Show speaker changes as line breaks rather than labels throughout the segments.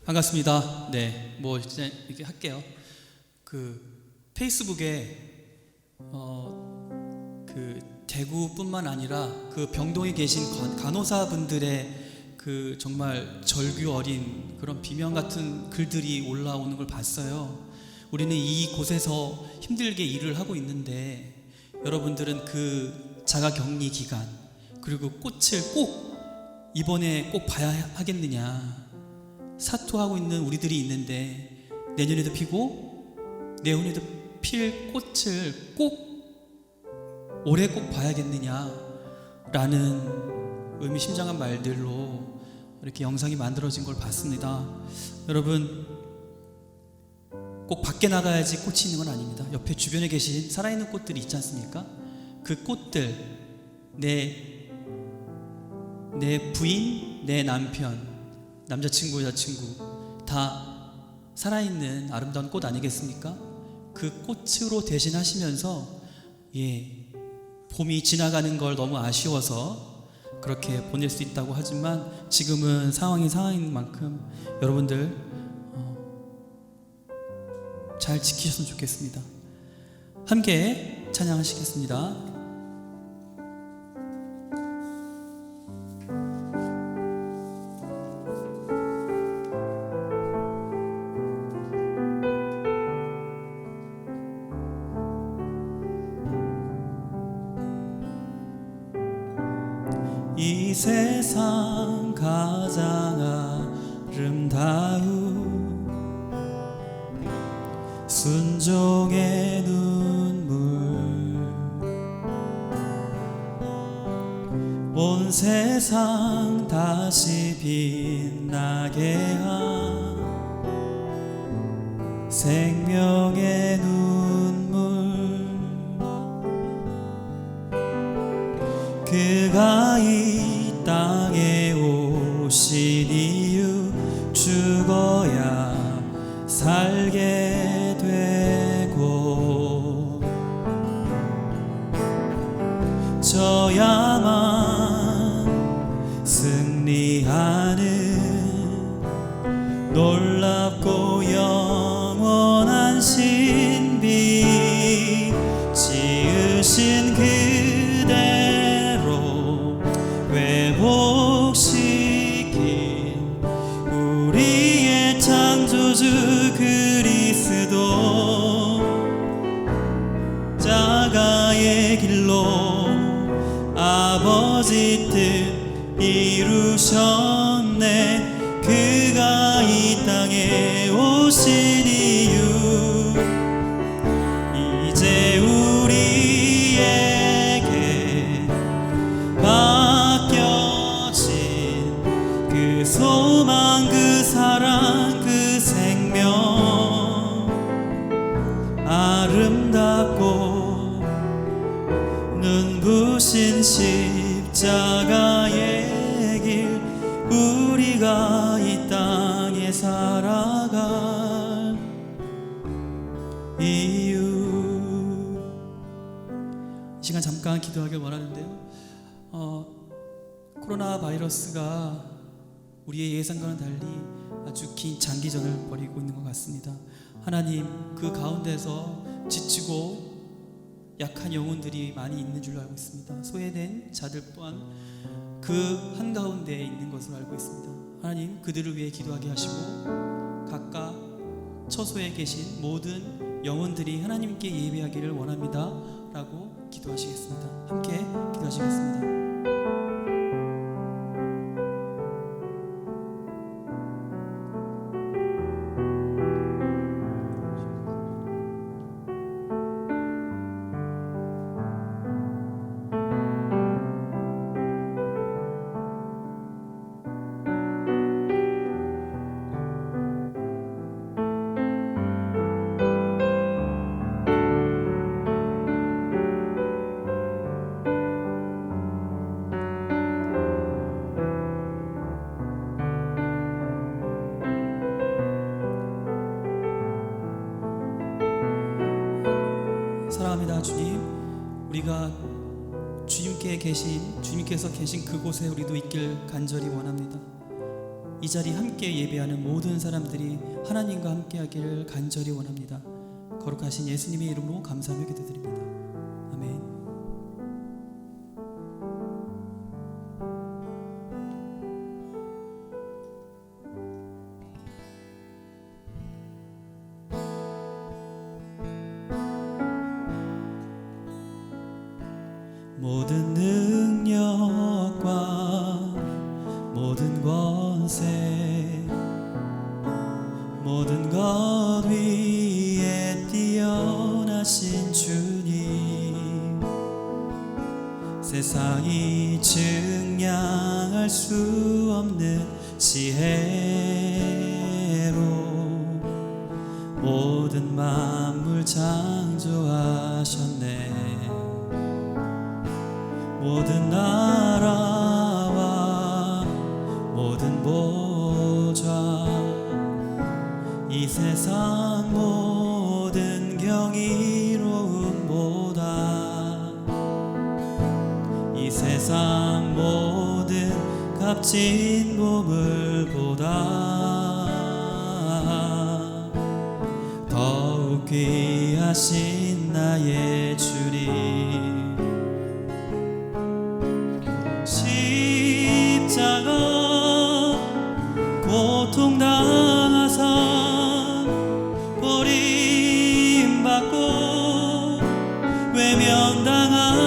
반갑습니다. 네, 이제 이렇게 할게요. 페이스북에 대구뿐만 아니라 병동에 계신 간호사분들의 정말 절규 어린 그런 비명 같은 글들이 올라오는 걸 봤어요. 우리는 이곳에서 힘들게 일을 하고 있는데 여러분들은 자가격리 기간 그리고 꽃을 꼭 이번에 꼭 봐야 하겠느냐. 사투하고 있는 우리들이 있는데 내년에도 피고 내후년에도 필 꽃을 꼭 올해 꼭 봐야겠느냐라는 의미심장한 말들로 이렇게 영상이 만들어진 걸 봤습니다. 여러분, 꼭 밖에 나가야지 꽃이 있는 건 아닙니다. 옆에 주변에 계신 살아있는 꽃들이 있지 않습니까? 그 꽃들, 내 부인, 내 남편, 남자친구, 여자친구 다 살아있는 아름다운 꽃 아니겠습니까? 그 꽃으로 대신하시면서 봄이 지나가는 걸 너무 아쉬워서 그렇게 보낼 수 있다고 하지만 지금은 상황인 만큼 여러분들 잘 지키셨으면 좋겠습니다. 함께 찬양하시겠습니다. 이 세상 가장 아름다운 순종의 눈물, 온 세상 다시 빛나게 한 생명의 눈물, 그가 이 땅에 오신 이유 죽어야 살게 되고 져야만 승리하는 놀랍고 영원한 신비, 지으신 그대로 회복시킨 우리의 창조주 그리스도, 자가의 길로 아버지 뜻 이루셨네. 그가 이 땅에 오신 이유, 이제 우리에게 맡겨진 그 소망, 그 사랑, 그 생명, 아름답고 눈부신 십자가의 길, 우리가 이 땅에 살아갈 이유. 이 시간 잠깐 기도하길 원하는데요. 코로나 바이러스가 우리의 예상과는 달리 아주 긴 장기전을 벌이고 있는 것 같습니다. 하나님, 그 가운데서 지치고 약한 영혼들이 많이 있는 줄로 알고 있습니다. 소외된 자들 또한 그 한가운데에 있는 것으로 알고 있습니다. 하나님, 그들을 위해 기도하게 하시고 각각 처소에 계신 모든 영혼들이 하나님께 예배하기를 원합니다 라고 기도하시겠습니다. 함께 기도하시겠습니다. 사랑합니다. 주님, 우리가 주님께서 계신 그곳에 우리도 있길 간절히 원합니다. 이 자리 함께 예배하는 모든 사람들이 하나님과 함께 하기를 간절히 원합니다. 거룩하신 예수님의 이름으로 감사하며 기도드립니다. 아멘. 모든 능력과 모든 권세 모든 것 위에 뛰어나신 주님, 세상이 증량할 수 없는 지혜로 모든 만물 창조하셨네. 모든 나라와 모든 보좌, 이 세상 모든 경이로움보다, 이 세상 모든 값진 보물보다 더욱 귀하신 나의 주님, 십자가 고통당하사 버림받고 외면당하셨네.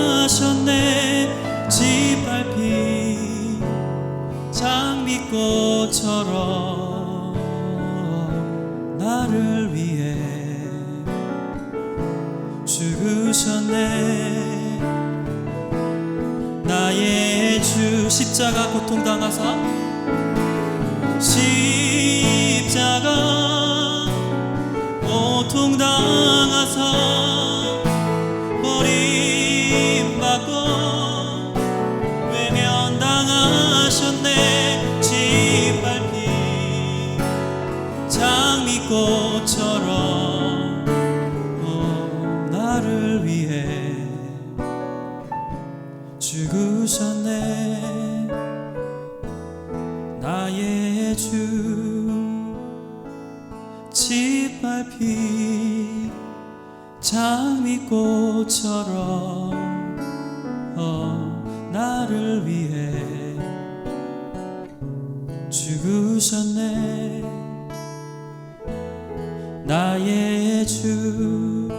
짓밟힌 장미꽃처럼 나를 위해 죽으셨네. 나의 주 십자가 고통당하사, 십자가 고통당하사 버림받고 외면당하셨네. 짓밟힌 장미꽃처럼 나를 위해 죽으셨네. 나의 주 짓밟힌 장미꽃처럼 나를 위해 죽으셨네. 나의 주.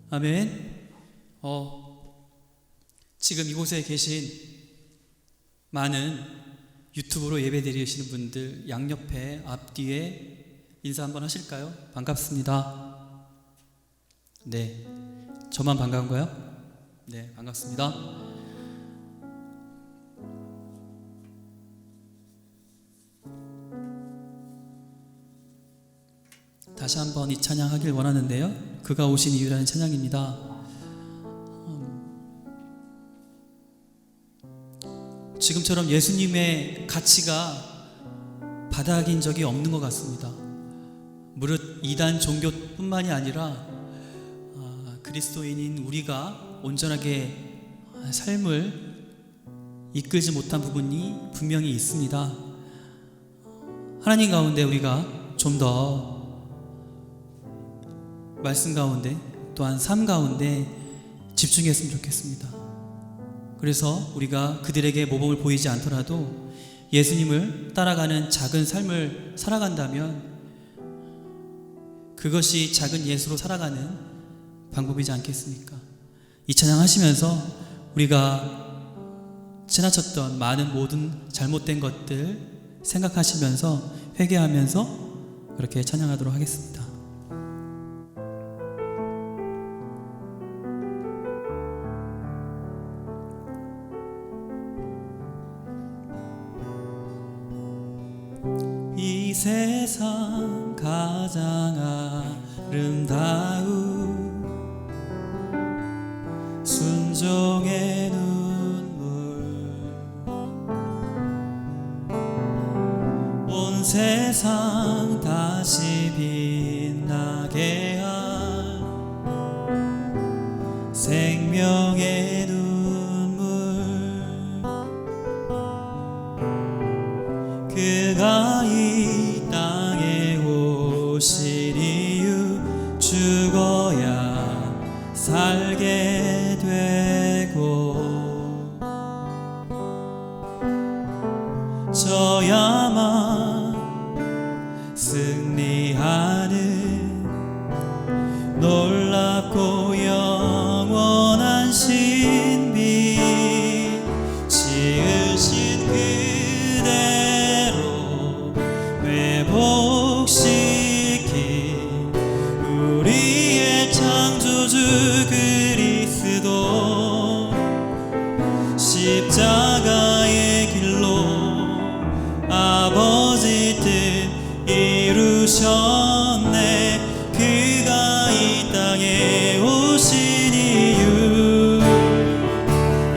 아멘. 지금 이곳에 계신 많은 유튜브로 예배 드리시는 분들 양옆에 앞뒤에 인사 한번 하실까요? 반갑습니다. 네, 저만 반가운가요? 네, 반갑습니다. 다시 한번 이 찬양 하길 원하는데요, 그가 오신 이유라는 찬양입니다. 지금처럼 예수님의 가치가 바닥인 적이 없는 것 같습니다. 무릇 이단 종교뿐만이 아니라 그리스도인인 우리가 온전하게 삶을 이끌지 못한 부분이 분명히 있습니다. 하나님 가운데 우리가 좀 더 말씀 가운데 또한 삶 가운데 집중했으면 좋겠습니다. 그래서 우리가 그들에게 모범을 보이지 않더라도 예수님을 따라가는 작은 삶을 살아간다면 그것이 작은 예수로 살아가는 방법이지 않겠습니까? 이 찬양 하시면서 우리가 지나쳤던 많은 모든 잘못된 것들 생각하시면서 회개하면서 그렇게 찬양하도록 하겠습니다. 이 세상 가장 아름다운 순종의 눈물, 온 세상 다시 빛나게 한 생명의 눈물, 그가 이 땅에 오신 이유 죽어야 살게 되고 져야만 승리하는 놀랍고 영원한 신비 지으신 그대로 회복시킨 우리의 창조주 그리스도 십자가의 길로 아버지 뜻 이루셨네. 그가 이 땅에 오신 이유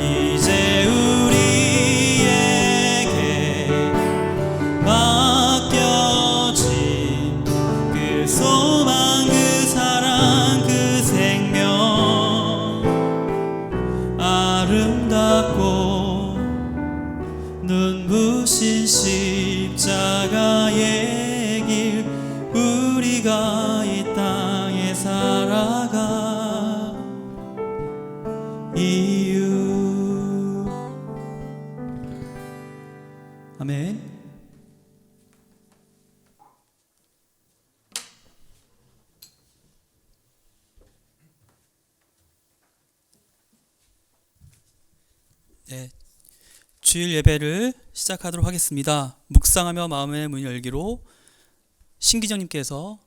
이제 우리에게 맡겨진 그 소망 그 사랑 그 생명 아름답고 눈부신 십자가의 길 우리가 이 땅에 살아가 이유. 아멘. 네, 주일 예배를 시작하도록 하겠습니다. 묵상하며 마음의 문을 열기로 신기정님께서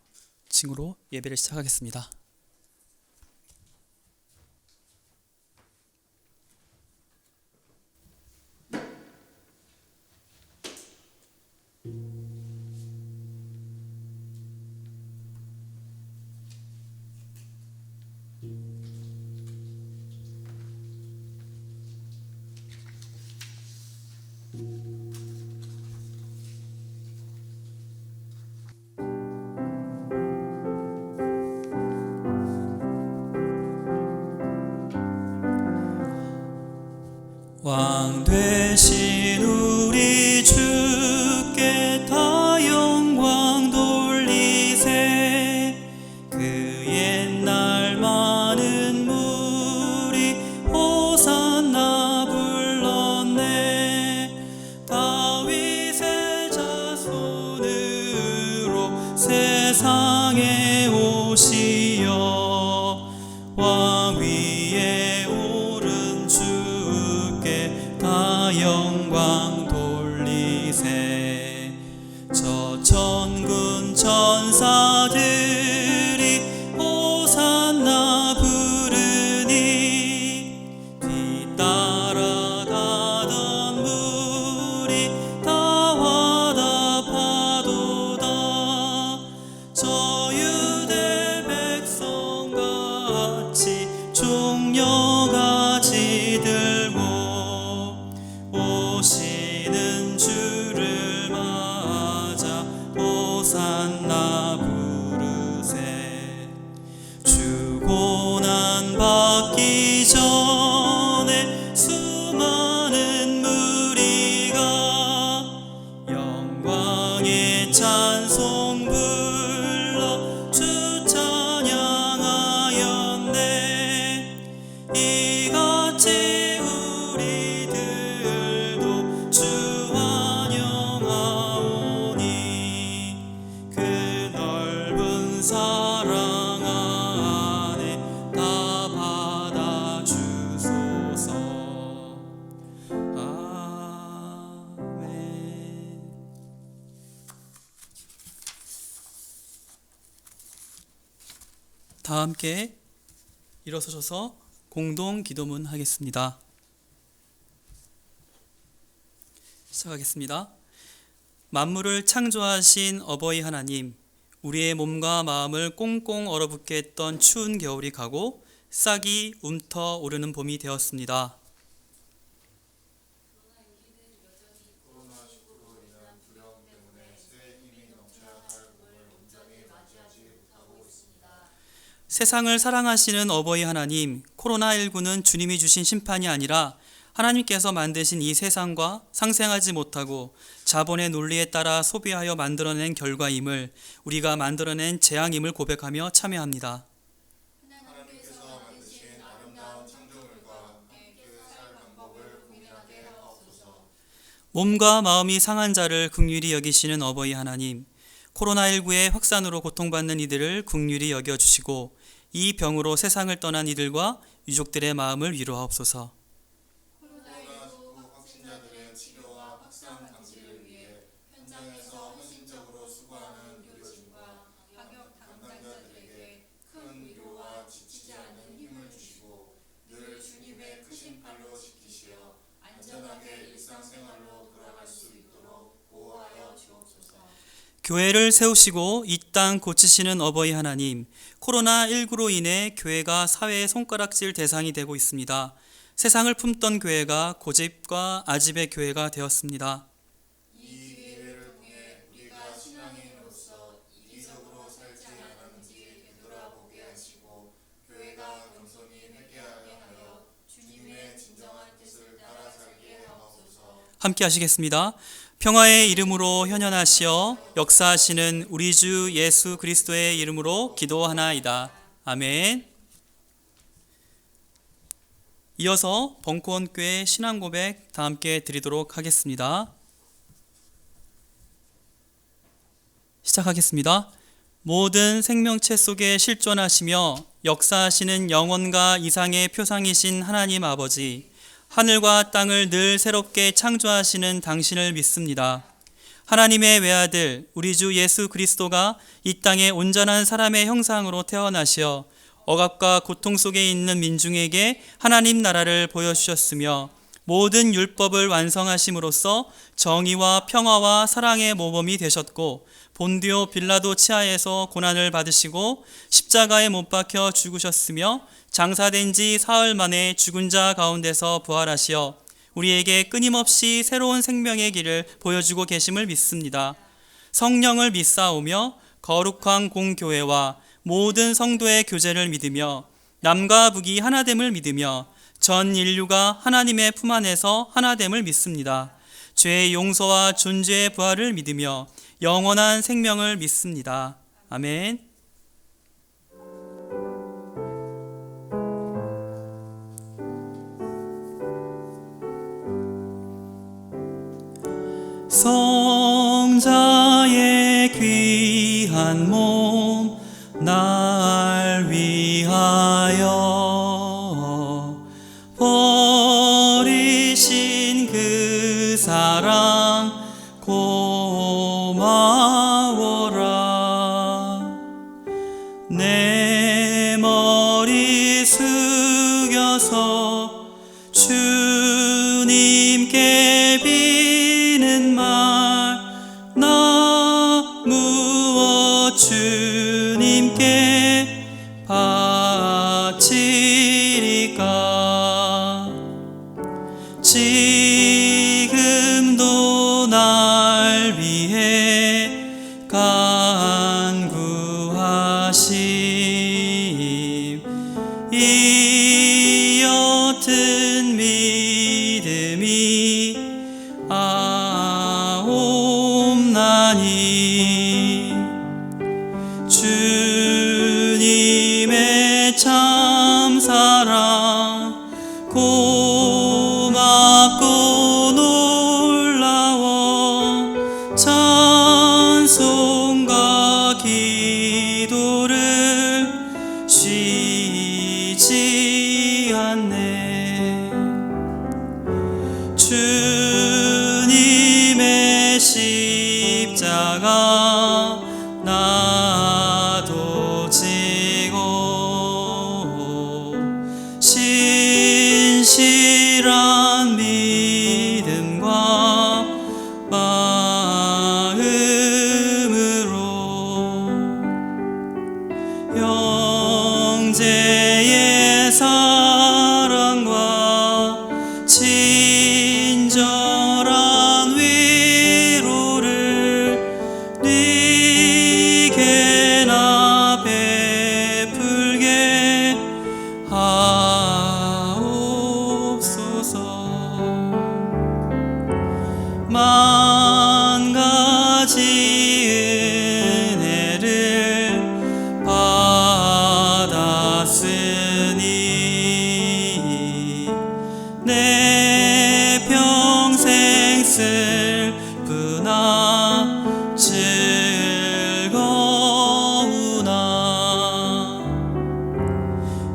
징으로 예배를 시작하겠습니다. 왕 되신 우리 주께 다 영광 돌리세. 그 옛날 많은 무리 호산나 불렀네. 다윗의 자손으로 세상에 오시어 왕 위에 오른 주께 다 영광 돌리세. 저 천군 천사들이 호산나 부르니 뒤따라가던 무리 다 화답하도다. 저 유대 백성같이 종려가지 들고 오시는 주를 맞아 호산나 부르세. 주 고난 받기 전에 수많은 무리가 영광의 찬송 불러 주 찬양하였네. 이같이 우리들도 주 환영하오니 그 넓은 사랑 안에 다 받아주소서. 아멘. 다 함께 일어서셔서 공동 기도문 하겠습니다. 시작하겠습니다. 만물을 창조하신 어버이 하나님, 우리의 몸과 마음을 꽁꽁 얼어붙게 했던 추운 겨울이 가고 싹이 움터 오르는 봄이 되었습니다. 세상을 사랑하시는 어버이 하나님, 코로나19는 주님이 주신 심판이 아니라 하나님께서 만드신 이 세상과 상생하지 못하고 자본의 논리에 따라 소비하여 만들어낸 결과임을, 우리가 만들어낸 재앙임을 고백하며 참여합니다.
하나님께서 만드신 아름다운 창조물과 함께 살 방법을 고민하게 하옵소서.
몸과 마음이 상한 자를 긍휼히 여기시는 어버이 하나님, 코로나19의 확산으로 고통받는 이들을 긍휼히 여겨주시고 이 병으로 세상을 떠난 이들과 유족들의 마음을 위로하옵소서.
코로나19 확진자들의 치료와 확산 방지를 위해 현장에서 헌신적으로 수고하는 의료진과 방역 담당자들에게 큰 위로와 지치지 않는 힘을 주시고 늘 주님의 크신 팔로 지키시어 안전하게 일상생활로 돌아갈 수 있도록 보호하여 주옵소서.
교회를 세우시고 이 땅 고치시는 어버이 하나님, 코로나19로 인해 교회가 사회의 손가락질 대상이 되고 있습니다. 세상을 품던 교회가 고집과 아집의 교회가 되었습니다.
이 기회를 통해 우리가 신앙인으로서 이기적으로 살지 않았는지 되돌아보게 하시고 교회가 겸손히 회개하게 하여 주님의 진정한 뜻을 따라 살게 하옵소서.
함께 하시겠습니다. 평화의 이름으로 현현하시어 역사하시는 우리 주 예수 그리스도의 이름으로 기도하나이다. 아멘. 이어서 벙커원교회 신앙고백 다 함께 드리도록 하겠습니다. 시작하겠습니다. 모든 생명체 속에 실존하시며 역사하시는 영원과 이상의 표상이신 하나님 아버지, 하늘과 땅을 늘 새롭게 창조하시는 당신을 믿습니다. 하나님의 외아들 우리 주 예수 그리스도가 이 땅에 온전한 사람의 형상으로 태어나시어 억압과 고통 속에 있는 민중에게 하나님 나라를 보여주셨으며 모든 율법을 완성하심으로써 정의와 평화와 사랑의 모범이 되셨고 본디오 빌라도 치하에서 고난을 받으시고 십자가에 못 박혀 죽으셨으며 장사된 지 사흘 만에 죽은 자 가운데서 부활하시어 우리에게 끊임없이 새로운 생명의 길을 보여주고 계심을 믿습니다. 성령을 믿사오며 거룩한 공교회와 모든 성도의 교제를 믿으며 남과 북이 하나됨을 믿으며 전 인류가 하나님의 품 안에서 하나됨을 믿습니다. 죄의 용서와 존재의 부활을 믿으며 영원한 생명을 믿습니다. 아멘. 성자의 귀한 몸 날 위하여 버리신 그 사랑 고마워라. 내 머리 숙여서 주님께 비는 말, 나 무엇 주님께 바치리까. 지금도 날 위해 간구하심, 이 옅은 믿음이 아옵나니. 주님의 참사랑 고맙고 놀라워 찬송과 기도를 쉬지 않네. 주님의 십자가 만 가지 은혜를 받았으니 내 평생 슬프나 즐거우나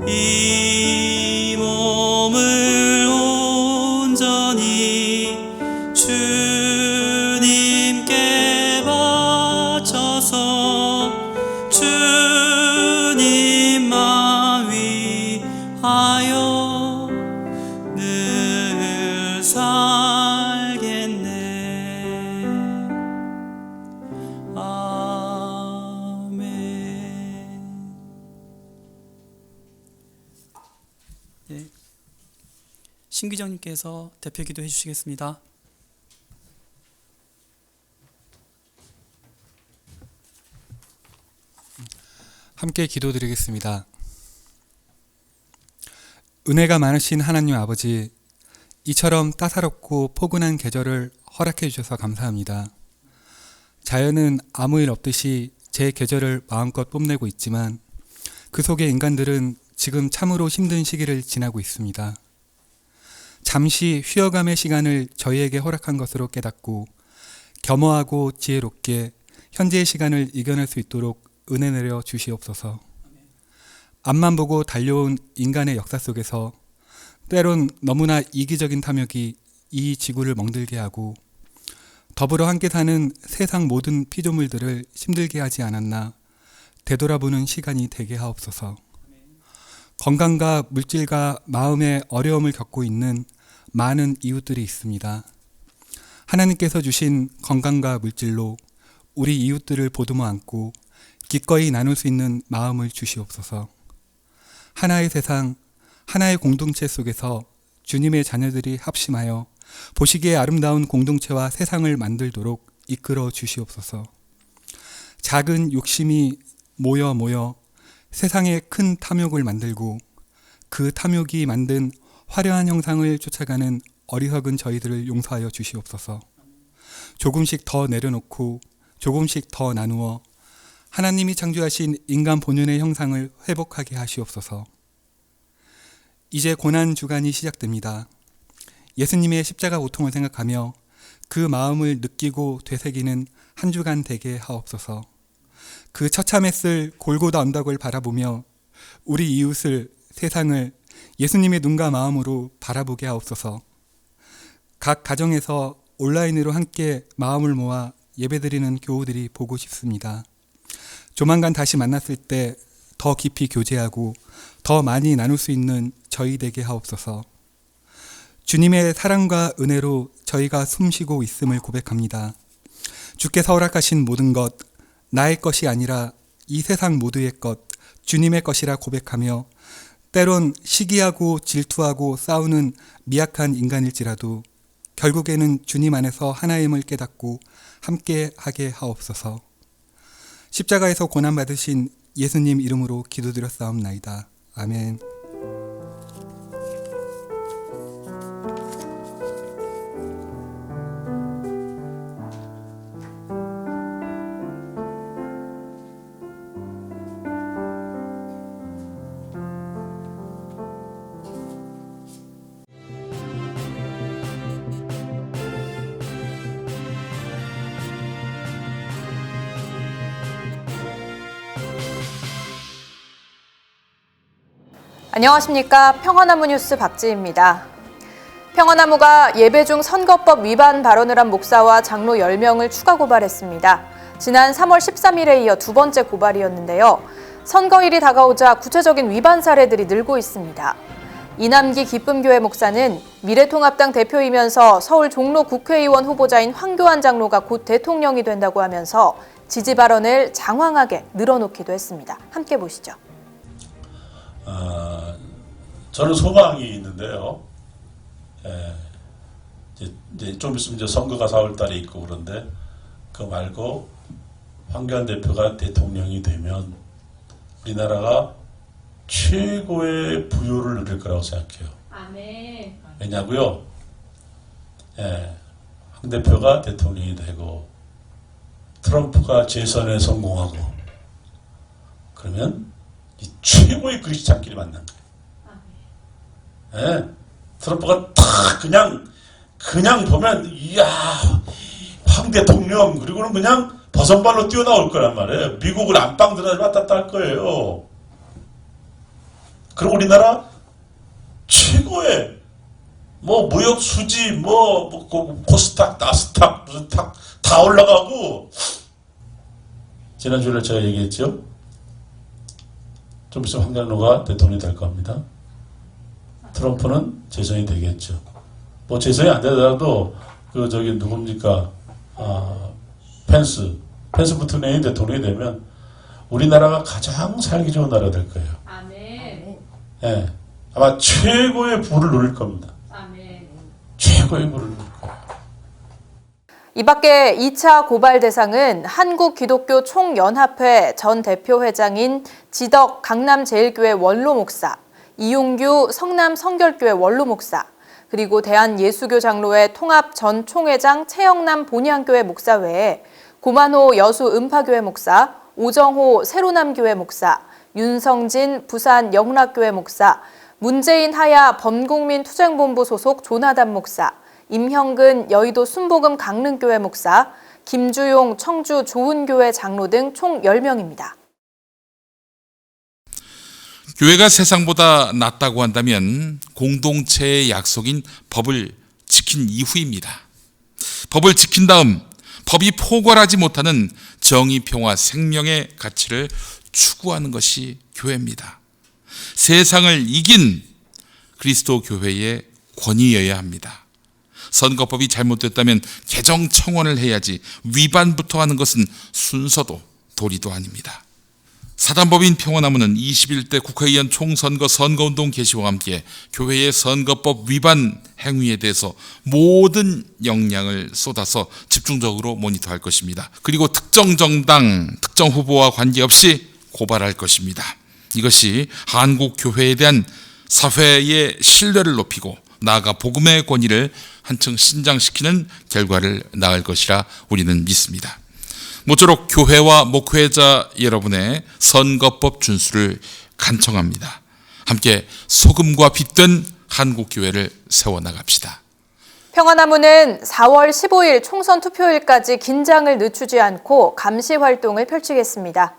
이 몸을 온전히 주님께 바쳐서 주님만 위하여 늘 살겠네. 아멘. 예. 신기정님께서 대표 기도해 주시겠습니다.
함께 기도드리겠습니다. 은혜가 많으신 하나님 아버지, 이처럼 따사롭고 포근한 계절을 허락해 주셔서 감사합니다. 자연은 아무 일 없듯이 제 계절을 마음껏 뽐내고 있지만 그 속에 인간들은 지금 참으로 힘든 시기를 지나고 있습니다. 잠시 쉬어감의 시간을 저희에게 허락한 것으로 깨닫고 겸허하고 지혜롭게 현재의 시간을 이겨낼 수 있도록 은혜 내려 주시옵소서. 앞만 보고 달려온 인간의 역사 속에서 때론 너무나 이기적인 탐욕이 이 지구를 멍들게 하고 더불어 함께 사는 세상 모든 피조물들을 힘들게 하지 않았나 되돌아보는 시간이 되게 하옵소서. 건강과 물질과 마음의 어려움을 겪고 있는 많은 이웃들이 있습니다. 하나님께서 주신 건강과 물질로 우리 이웃들을 보듬어 안고 기꺼이 나눌 수 있는 마음을 주시옵소서. 하나의 세상, 하나의 공동체 속에서 주님의 자녀들이 합심하여 보시기에 아름다운 공동체와 세상을 만들도록 이끌어 주시옵소서. 작은 욕심이 모여 세상에 큰 탐욕을 만들고 그 탐욕이 만든 화려한 형상을 쫓아가는 어리석은 저희들을 용서하여 주시옵소서. 조금씩 더 내려놓고 조금씩 더 나누어 하나님이 창조하신 인간 본연의 형상을 회복하게 하시옵소서. 이제 고난 주간이 시작됩니다. 예수님의 십자가 고통을 생각하며 그 마음을 느끼고 되새기는 한 주간 되게 하옵소서. 그 처참했을 골고다 언덕을 바라보며 우리 이웃을, 세상을 예수님의 눈과 마음으로 바라보게 하옵소서. 각 가정에서 온라인으로 함께 마음을 모아 예배드리는 교우들이 보고 싶습니다. 조만간 다시 만났을 때 더 깊이 교제하고 더 많이 나눌 수 있는 저희 되게 하옵소서. 주님의 사랑과 은혜로 저희가 숨쉬고 있음을 고백합니다. 주께서 허락하신 모든 것, 나의 것이 아니라 이 세상 모두의 것, 주님의 것이라 고백하며 때론 시기하고 질투하고 싸우는 미약한 인간일지라도 결국에는 주님 안에서 하나임을 깨닫고 함께 하게 하옵소서. 십자가에서 고난받으신 예수님 이름으로 기도드렸사옵나이다. 아멘.
안녕하십니까. 평화나무 뉴스 박지희입니다. 평화나무가 예배 중 선거법 위반 발언을 한 목사와 장로 10명을 추가 고발했습니다. 지난 3월 13일에 이어 두 번째 고발이었는데요. 선거일이 다가오자 구체적인 위반 사례들이 늘고 있습니다. 이남기 기쁨교회 목사는 미래통합당 대표이면서 서울 종로 국회의원 후보자인 황교안 장로가 곧 대통령이 된다고 하면서 지지 발언을 장황하게 늘어놓기도 했습니다. 함께 보시죠.
저는 소망이 있는데요. 이제 좀 있으면 이제 선거가 4월달에 있고 그런데 그거 말고 황교안 대표가 대통령이 되면 우리나라가 최고의 부요를 누릴 거라고 생각해요.
아멘.
왜냐고요? 대표가 대통령이 되고 트럼프가 재선에 성공하고 그러면 이 최고의 그리스도인끼리 만난 거예요. 예, 트럼프가 딱 그냥 보면 이야 황 대통령 그리고는 그냥 버선발로 뛰어나올 거란 말이에요. 미국을 안방 들어가지 왔다 할 거예요. 그리고 우리나라 최고의 무역 수지 코스닥 나스닥 무슨 다 올라가고 지난주에 제가 얘기했죠. 좀 있으면 황교안호가 대통령이 될 겁니다. 트럼프는 재선이 되겠죠. 재선이 안 되더라도 누굽니까? 펜스 부트네이 대통령이 되면 우리나라가 가장 살기 좋은 나라가 될 거예요.
아멘.
예, 아마 최고의 부를 누릴 겁니다.
아멘.
최고의 부를 누릴 거예요.
이 밖에 2차 고발 대상은 한국기독교총연합회 전 대표회장인 지덕 강남제일교회 원로 목사, 이용규 성남성결교회 원로 목사, 그리고 대한예수교 장로회 통합 전 총회장 최영남 본향교회 목사 외에 고만호 여수 음파교회 목사, 오정호 세로남교회 목사, 윤성진 부산 영락교회 목사, 문재인 하야 범국민투쟁본부 소속 조나단 목사, 임형근 여의도 순복음 강릉교회 목사, 김주용 청주 조은교회 장로 등 총 10명입니다.
교회가 세상보다 낫다고 한다면 공동체의 약속인 법을 지킨 이후입니다. 법을 지킨 다음 법이 포괄하지 못하는 정의, 평화, 생명의 가치를 추구하는 것이 교회입니다. 세상을 이긴 그리스도 교회의 권위여야 합니다. 선거법이 잘못됐다면 개정 청원을 해야지 위반부터 하는 것은 순서도 도리도 아닙니다. 사단법인 평화나무는 21대 국회의원 총선거 선거운동 개시와 함께 교회의 선거법 위반 행위에 대해서 모든 역량을 쏟아서 집중적으로 모니터할 것입니다. 그리고 특정 정당, 특정 후보와 관계없이 고발할 것입니다. 이것이 한국 교회에 대한 사회의 신뢰를 높이고 나아가 복음의 권위를 한층 신장시키는 결과를 낳을 것이라 우리는 믿습니다. 모쪼록 교회와 목회자 여러분의 선거법 준수를 간청합니다. 함께 소금과 빛된 한국교회를 세워나갑시다.
평화나무는 4월 15일 총선 투표일까지 긴장을 늦추지 않고 감시 활동을 펼치겠습니다.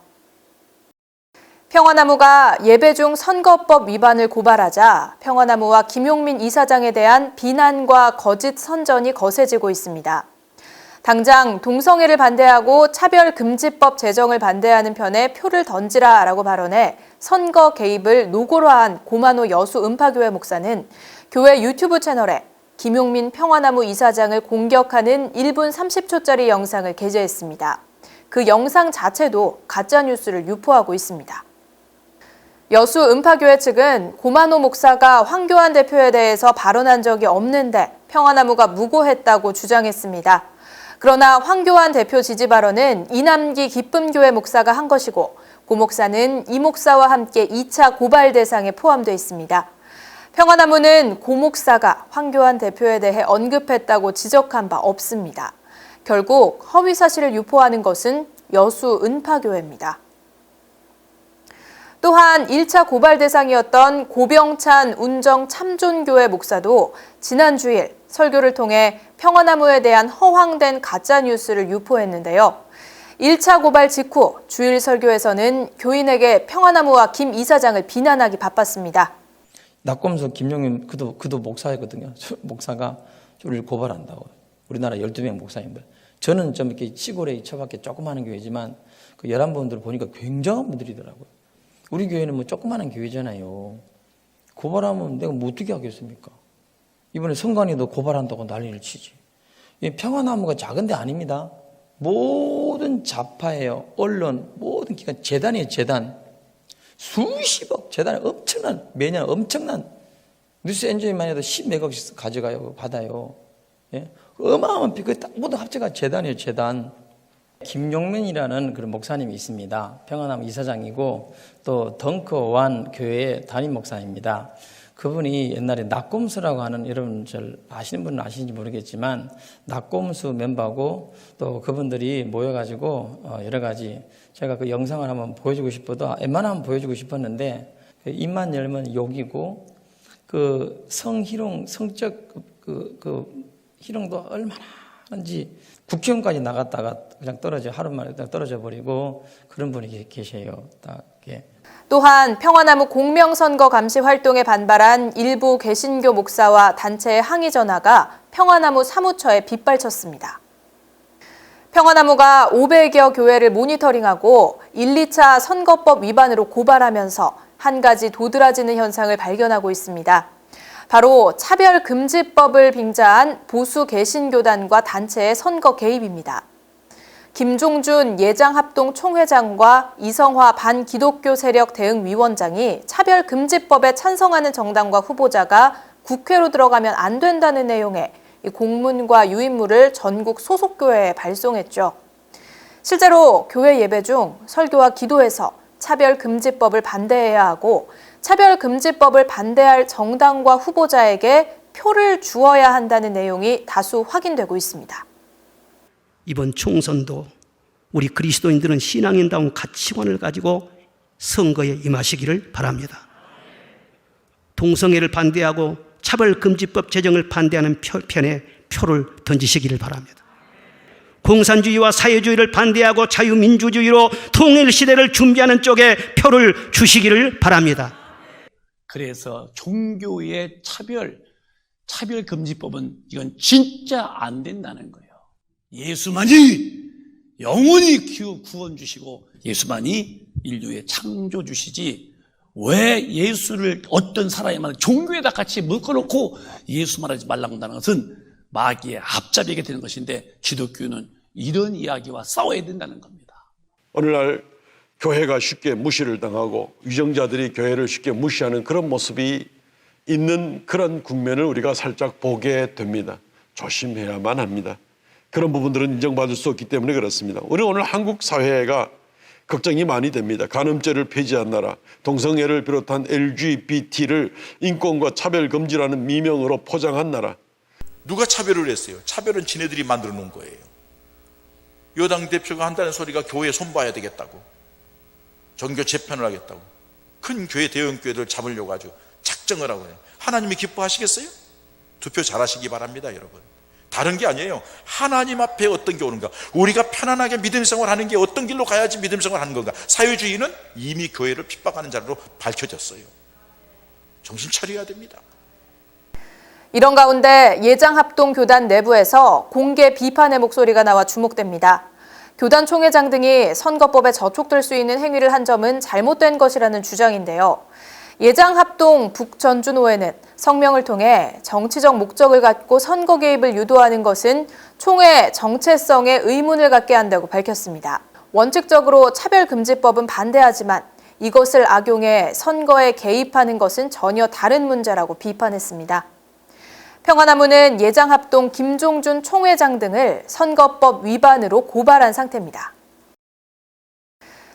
평화나무가 예배 중 선거법 위반을 고발하자 평화나무와 김용민 이사장에 대한 비난과 거짓 선전이 거세지고 있습니다. 당장 동성애를 반대하고 차별금지법 제정을 반대하는 편에 표를 던지라라고 발언해 선거 개입을 노골화한 고만호 여수 음파교회 목사는 교회 유튜브 채널에 김용민 평화나무 이사장을 공격하는 1분 30초짜리 영상을 게재했습니다. 그 영상 자체도 가짜뉴스를 유포하고 있습니다. 여수 음파교회 측은 고만호 목사가 황교안 대표에 대해서 발언한 적이 없는데 평화나무가 무고했다고 주장했습니다. 그러나 황교안 대표 지지 발언은 이남기 기쁨교회 목사가 한 것이고 고 목사는 이 목사와 함께 2차 고발 대상에 포함되어 있습니다. 평화나무는 고 목사가 황교안 대표에 대해 언급했다고 지적한 바 없습니다. 결국 허위 사실을 유포하는 것은 여수 은파교회입니다. 또한 1차 고발 대상이었던 고병찬 운정 참존교회 목사도 지난 주일 설교를 통해 평화나무에 대한 허황된 가짜뉴스를 유포했는데요. 1차 고발 직후 주일 설교에서는 교인에게 평화나무와 김 이사장을 비난하기 바빴습니다.
낙검수 김용민 그도 목사였거든요. 목사가 우리를 고발한다고. 우리나라 12명 목사님들. 저는 좀 이렇게 시골에 처박혀 조그마한 교회지만 그 11분들 보니까 굉장한 분들이더라고요. 우리 교회는 조그마한 교회잖아요. 고발하면 내가 뭐 어떻게 하겠습니까? 이번에 성관이도 고발한다고 난리를 치지. 평화나무가 작은 데 아닙니다. 모든 좌파예요. 언론, 모든 기관, 재단이에요, 재단. 수십억, 재단이 매년 엄청난, 뉴스 엔진만 해도 10몇억씩 가져가요, 받아요. 예? 어마어마한 그 딱 모두 합체가 재단이에요, 재단. 김용민이라는 그런 목사님이 있습니다. 평화나무 이사장이고 또 덩커원 교회의 담임 목사입니다. 그분이 옛날에 낙곰수라고 하는, 여러분 잘 아시는 분은 아시는지 모르겠지만 낙곰수 멤버고 또 그분들이 모여가지고 여러 가지, 제가 그 영상을 한번 보여주고 싶어도 웬만하면 보여주고 싶었는데 입만 열면 욕이고 그 성희롱, 성적 그 희롱도 얼마나 하는지 국회의원까지 나갔다가 그냥 하루 만에 떨어져 버리고 그런 분이 계세요. 딱 이렇게.
또한 평화나무 공명선거 감시 활동에 반발한 일부 개신교 목사와 단체의 항의 전화가 평화나무 사무처에 빗발쳤습니다. 평화나무가 500여 교회를 모니터링하고 1, 2차 선거법 위반으로 고발하면서 한 가지 도드라지는 현상을 발견하고 있습니다. 바로 차별금지법을 빙자한 보수 개신교단과 단체의 선거 개입입니다. 김종준 예장합동 총회장과 이성화 반기독교 세력 대응위원장이 차별금지법에 찬성하는 정당과 후보자가 국회로 들어가면 안 된다는 내용의 공문과 유인물을 전국 소속교회에 발송했죠. 실제로 교회 예배 중 설교와 기도에서 차별금지법을 반대해야 하고 차별금지법을 반대할 정당과 후보자에게 표를 주어야 한다는 내용이 다수 확인되고 있습니다.
이번 총선도 우리 그리스도인들은 신앙인다운 가치관을 가지고 선거에 임하시기를 바랍니다. 동성애를 반대하고 차별금지법 제정을 반대하는 편에 표를 던지시기를 바랍니다. 공산주의와 사회주의를 반대하고 자유민주주의로 통일시대를 준비하는 쪽에 표를 주시기를 바랍니다.
그래서 종교의 차별금지법은 이건 진짜 안 된다는 거예요. 예수만이 영원히 구원 주시고 예수만이 인류의 창조 주시지, 왜 예수를 어떤 사람이 말하는 종교에다 같이 묶어놓고 예수 말하지 말라고 한다는 것은 마귀의 앞잡이게 되는 것인데, 기독교는 이런 이야기와 싸워야 된다는 겁니다.
오늘날 교회가 쉽게 무시를 당하고 위정자들이 교회를 쉽게 무시하는 그런 모습이 있는 그런 국면을 우리가 살짝 보게 됩니다. 조심해야만 합니다. 그런 부분들은 인정받을 수 없기 때문에 그렇습니다. 우리 오늘 한국 사회가 걱정이 많이 됩니다. 간음죄를 폐지한 나라, 동성애를 비롯한 LGBT를 인권과 차별 금지라는 미명으로 포장한 나라.
누가 차별을 했어요? 차별은 지네들이 만들어 놓은 거예요. 여당 대표가 한다는 소리가 교회 손봐야 되겠다고, 종교 재편을 하겠다고, 큰 교회 대형 교회들 잡으려고 아주 작정을 하고 해요. 하나님이 기뻐하시겠어요? 투표 잘하시기 바랍니다, 여러분. 다른 게 아니에요. 하나님 앞에 어떤 게 오는가, 우리가 편안하게 믿음 생활하는 게 어떤 길로 가야지 믿음 생활하는 건가. 사회주의는 이미 교회를 핍박하는 자로 밝혀졌어요. 정신 차려야 됩니다.
이런 가운데 예장합동 교단 내부에서 공개 비판의 목소리가 나와 주목됩니다. 교단 총회장 등이 선거법에 저촉될 수 있는 행위를 한 점은 잘못된 것이라는 주장인데요. 예장합동 북전주노회는 성명을 통해 정치적 목적을 갖고 선거 개입을 유도하는 것은 총회 정체성에 의문을 갖게 한다고 밝혔습니다. 원칙적으로 차별금지법은 반대하지만 이것을 악용해 선거에 개입하는 것은 전혀 다른 문제라고 비판했습니다. 평화나무는 예장합동 김종준 총회장 등을 선거법 위반으로 고발한 상태입니다.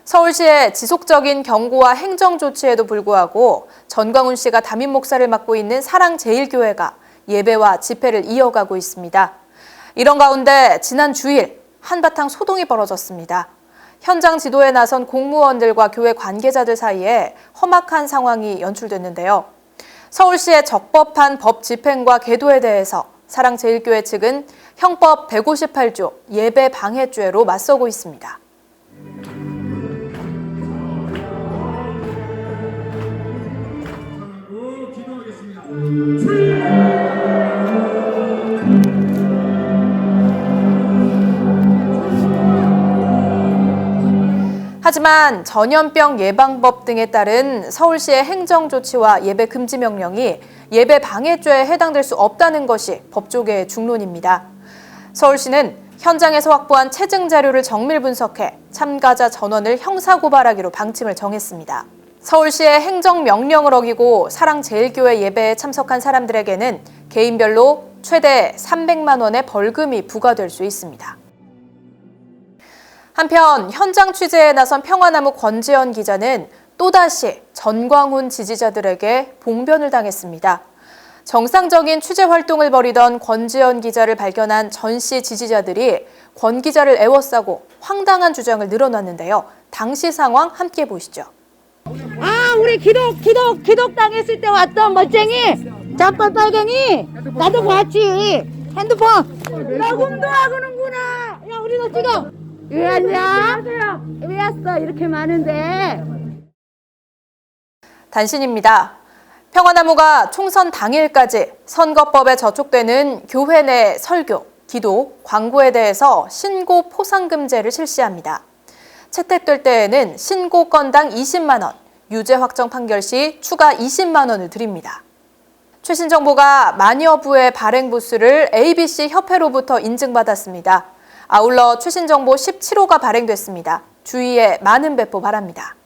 서울시의 지속적인 경고와 행정 조치에도 불구하고 전광훈 씨가 담임 목사를 맡고 있는 사랑제일교회가 예배와 집회를 이어가고 있습니다. 이런 가운데 지난 주일 한바탕 소동이 벌어졌습니다. 현장 지도에 나선 공무원들과 교회 관계자들 사이에 험악한 상황이 연출됐는데요. 서울시의 적법한 법 집행과 계도에 대해서 사랑제일교회 측은 형법 158조 예배 방해죄로 맞서고 있습니다. 하지만 전염병 예방법 등에 따른 서울시의 행정조치와 예배 금지 명령이 예배 방해죄에 해당될 수 없다는 것이 법조계의 중론입니다. 서울시는 현장에서 확보한 체증 자료를 정밀 분석해 참가자 전원을 형사고발하기로 방침을 정했습니다. 서울시의 행정명령을 어기고 사랑제일교회 예배에 참석한 사람들에게는 개인별로 최대 300만 원의 벌금이 부과될 수 있습니다. 한편 현장 취재에 나선 평화나무 권지연 기자는 또다시 전광훈 지지자들에게 봉변을 당했습니다. 정상적인 취재 활동을 벌이던 권지연 기자를 발견한 전 씨 지지자들이 권 기자를 애워싸고 황당한 주장을 늘어놨는데요. 당시 상황 함께 보시죠.
아, 우리 기독 당했을 때 왔던 멋쟁이 짝발 빨갱이 나도 봤지. 핸드폰 녹음도 하고는구나. 야, 우리도 찍어. 왜 왔냐? 왜 왔어? 이렇게 많은데.
단신입니다. 평화나무가 총선 당일까지 선거법에 저촉되는 교회 내 설교, 기도, 광고에 대해서 신고 포상금제를 실시합니다. 채택될 때에는 신고 건당 20만 원, 유죄 확정 판결 시 추가 20만 원을 드립니다. 최신 정보가 마녀부의 발행 부수를 ABC 협회로부터 인증받았습니다. 아울러 최신 정보 17호가 발행됐습니다. 주의에 많은 배포 바랍니다.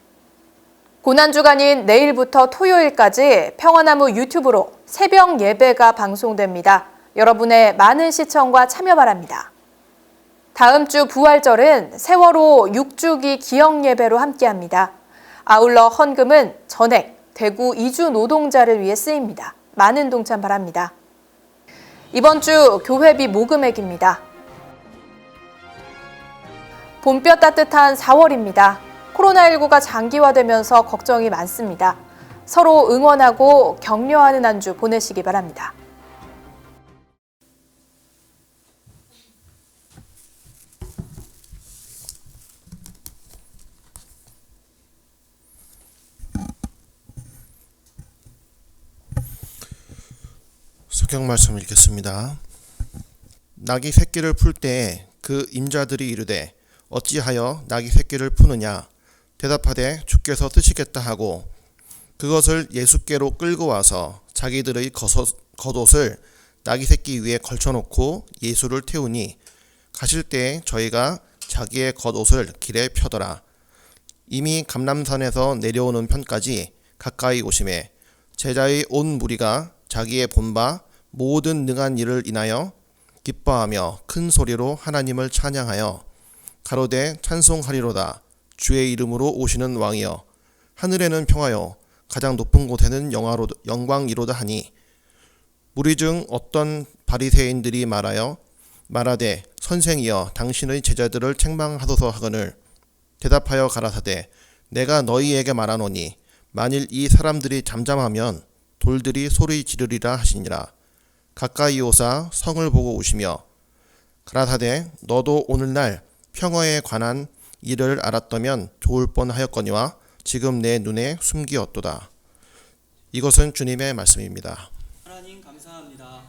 고난주간인 내일부터 토요일까지 평화나무 유튜브로 새벽 예배가 방송됩니다. 여러분의 많은 시청과 참여 바랍니다. 다음 주 부활절은 세월호 6주기 기억 예배로 함께합니다. 아울러 헌금은 전액 대구 이주 노동자를 위해 쓰입니다. 많은 동참 바랍니다. 이번 주 교회비 모금액입니다. 봄볕 따뜻한 4월입니다. 코로나19가 장기화되면서 걱정이 많습니다. 서로 응원하고 격려하는 한 주 보내시기 바랍니다.
성경 말씀 읽겠습니다. 낙이 새끼를 풀 때에 그 임자들이 이르되 어찌하여 낙이 새끼를 푸느냐 대답하되 주께서 뜨시겠다 하고 그것을 예수께로 끌고 와서 자기들의 겉옷을 낙이 새끼 위에 걸쳐놓고 예수를 태우니 가실 때에 저희가 자기의 겉옷을 길에 펴더라. 이미 감람산에서 내려오는 편까지 가까이 오심에 제자의 온 무리가 자기의 본바 모든 능한 일을 인하여 기뻐하며 큰 소리로 하나님을 찬양하여 가로되 찬송하리로다. 주의 이름으로 오시는 왕이여 하늘에는 평화요 가장 높은 곳에는 영광이로다 하니 무리 중 어떤 바리새인들이 말하되 선생이여 당신의 제자들을 책망하소서 하거늘 대답하여 가라사대 내가 너희에게 말하노니 만일 이 사람들이 잠잠하면 돌들이 소리 지르리라 하시니라. 가까이 오사 성을 보고 오시며 가라사대 너도 오늘날 평화에 관한 일을 알았다면 좋을 뻔하였거니와 지금 내 눈에 숨기었도다. 이것은 주님의 말씀입니다.
하나님 감사합니다.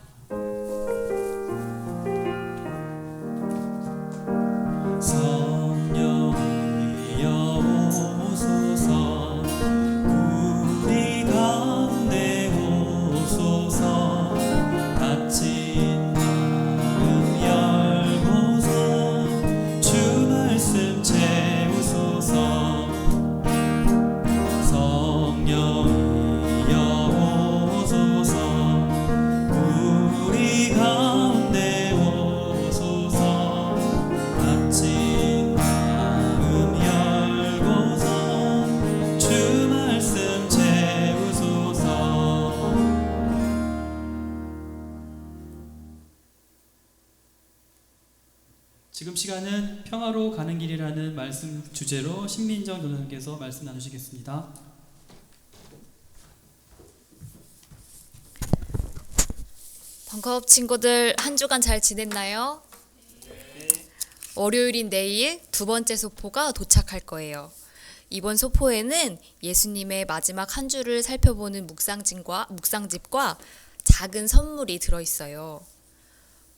성령이여 오소서 우리 가운데 오소서 닫힌 마음 열고서 주 말씀 채우소서 성령이여 오소서 우리 가운데 오소서 닫힌 마음 열고서 주 말씀 채우소서. 지금 시간은 평화로 가는 길이라는 말씀 주제로 신민정 전사님께서 말씀 나누시겠습니다.
벙커업 친구들 한 주간 잘 지냈나요? 월요일인 내일 두 번째 소포가 도착할 거예요. 이번 소포에는 예수님의 마지막 한 주를 살펴보는 묵상집과 작은 선물이 들어있어요.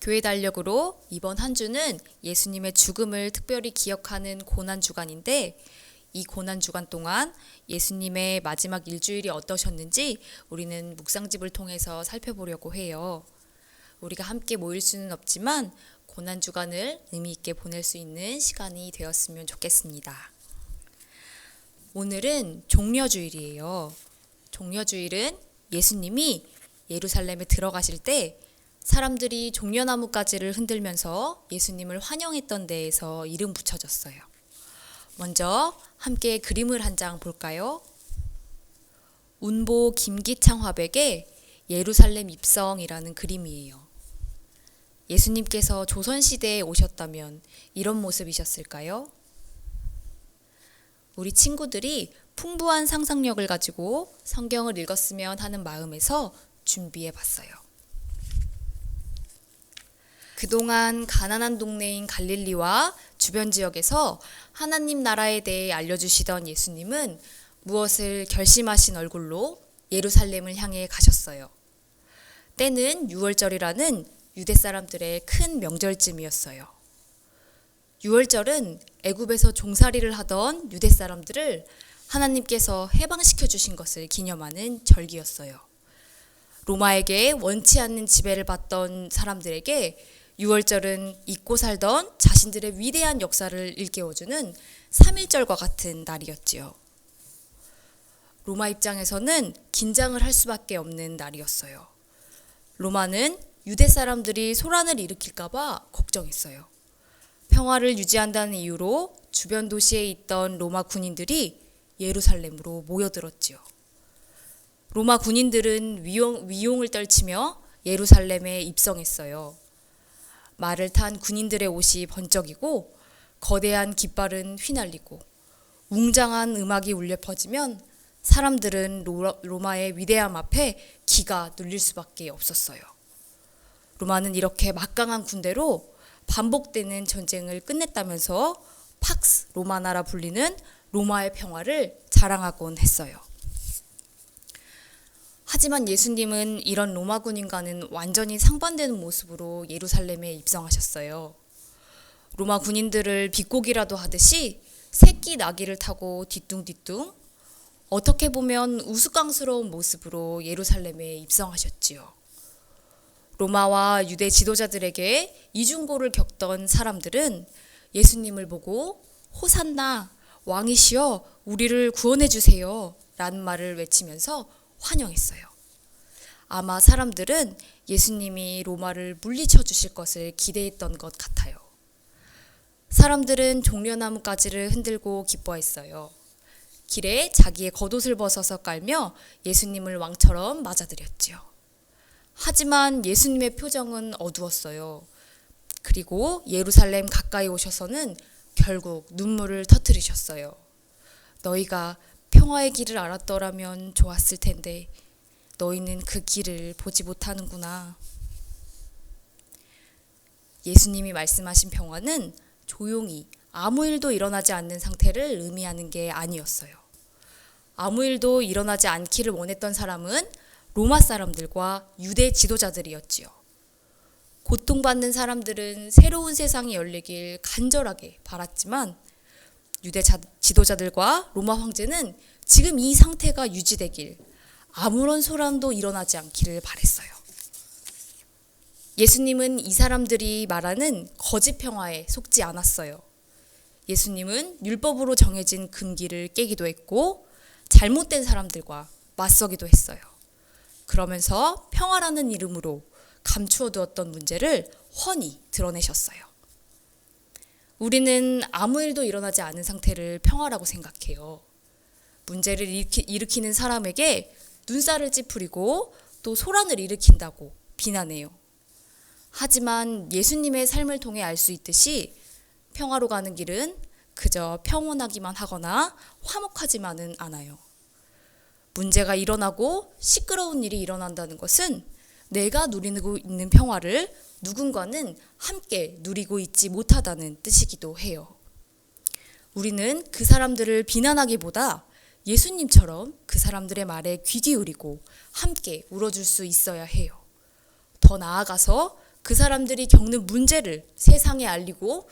교회 달력으로 이번 한 주는 예수님의 죽음을 특별히 기억하는 고난주간인데 이 고난주간 동안 예수님의 마지막 일주일이 어떠셨는지 우리는 묵상집을 통해서 살펴보려고 해요. 우리가 함께 모일 수는 없지만 고난주간을 의미 있게 보낼 수 있는 시간이 되었으면 좋겠습니다. 오늘은 종려주일이에요. 종려주일은 예수님이 예루살렘에 들어가실 때 사람들이 종려나무 가지를 흔들면서 예수님을 환영했던 데에서 이름 붙여졌어요. 먼저 함께 그림을 한 장 볼까요? 운보 김기창 화백의 예루살렘 입성이라는 그림이에요. 예수님께서 조선시대에 오셨다면 이런 모습이셨을까요? 우리 친구들이 풍부한 상상력을 가지고 성경을 읽었으면 하는 마음에서 준비해 봤어요. 그동안 가난한 동네인 갈릴리와 주변 지역에서 하나님 나라에 대해 알려주시던 예수님은 무엇을 결심하신 얼굴로 예루살렘을 향해 가셨어요. 때는 6월절이라는 유대 사람들의 큰 명절쯤이었어요. 6월절은 애굽에서 종살이를 하던 유대 사람들을 하나님께서 해방시켜 주신 것을 기념하는 절기였어요. 로마에게 원치 않는 지배를 받던 사람들에게 6월절은 잊고 살던 자신들의 위대한 역사를 일깨워주는 3.1절과 같은 날이었지요. 로마 입장에서는 긴장을 할 수밖에 없는 날이었어요. 로마는 유대 사람들이 소란을 일으킬까봐 걱정했어요. 평화를 유지한다는 이유로 주변 도시에 있던 로마 군인들이 예루살렘으로 모여들었지요. 로마 군인들은 위용을 떨치며 예루살렘에 입성했어요. 말을 탄 군인들의 옷이 번쩍이고 거대한 깃발은 휘날리고 웅장한 음악이 울려 퍼지면 사람들은 로마의 위대함 앞에 기가 눌릴 수밖에 없었어요. 로마는 이렇게 막강한 군대로 반복되는 전쟁을 끝냈다면서 팍스 로마나라 불리는 로마의 평화를 자랑하곤 했어요. 하지만 예수님은 이런 로마 군인과는 완전히 상반되는 모습으로 예루살렘에 입성하셨어요. 로마 군인들을 비꼬기라도 하듯이 새끼 나귀를 타고 뒤뚱뒤뚱 어떻게 보면 우스꽝스러운 모습으로 예루살렘에 입성하셨지요. 로마와 유대 지도자들에게 이중고를 겪던 사람들은 예수님을 보고 호산나 왕이시여 우리를 구원해 주세요 라는 말을 외치면서 환영했어요. 아마 사람들은 예수님이 로마를 물리쳐 주실 것을 기대했던 것 같아요. 사람들은 종려나무 가지를 흔들고 기뻐했어요. 길에 자기의 겉옷을 벗어서 깔며 예수님을 왕처럼 맞아들였지요. 하지만 예수님의 표정은 어두웠어요. 그리고 예루살렘 가까이 오셔서는 결국 눈물을 터뜨리셨어요. 너희가 평화의 길을 알았더라면 좋았을 텐데 너희는 그 길을 보지 못하는구나. 예수님이 말씀하신 평화는 조용히 아무 일도 일어나지 않는 상태를 의미하는 게 아니었어요. 아무 일도 일어나지 않기를 원했던 사람은 로마 사람들과 유대 지도자들이었지요. 고통받는 사람들은 새로운 세상이 열리길 간절하게 바랐지만 유대 지도자들과 로마 황제는 지금 이 상태가 유지되길 아무런 소란도 일어나지 않기를 바랬어요. 예수님은 이 사람들이 말하는 거짓 평화에 속지 않았어요. 예수님은 율법으로 정해진 금기를 깨기도 했고 잘못된 사람들과 맞서기도 했어요. 그러면서 평화라는 이름으로 감추어 두었던 문제를 훤히 드러내셨어요. 우리는 아무 일도 일어나지 않은 상태를 평화라고 생각해요. 문제를 일으키는 사람에게 눈살을 찌푸리고 또 소란을 일으킨다고 비난해요. 하지만 예수님의 삶을 통해 알 수 있듯이 평화로 가는 길은 그저 평온하기만 하거나 화목하지만은 않아요. 문제가 일어나고 시끄러운 일이 일어난다는 것은 내가 누리고 있는 평화를 누군가는 함께 누리고 있지 못하다는 뜻이기도 해요. 우리는 그 사람들을 비난하기보다 예수님처럼 그 사람들의 말에 귀 기울이고 함께 울어줄 수 있어야 해요. 더 나아가서 그 사람들이 겪는 문제를 세상에 알리고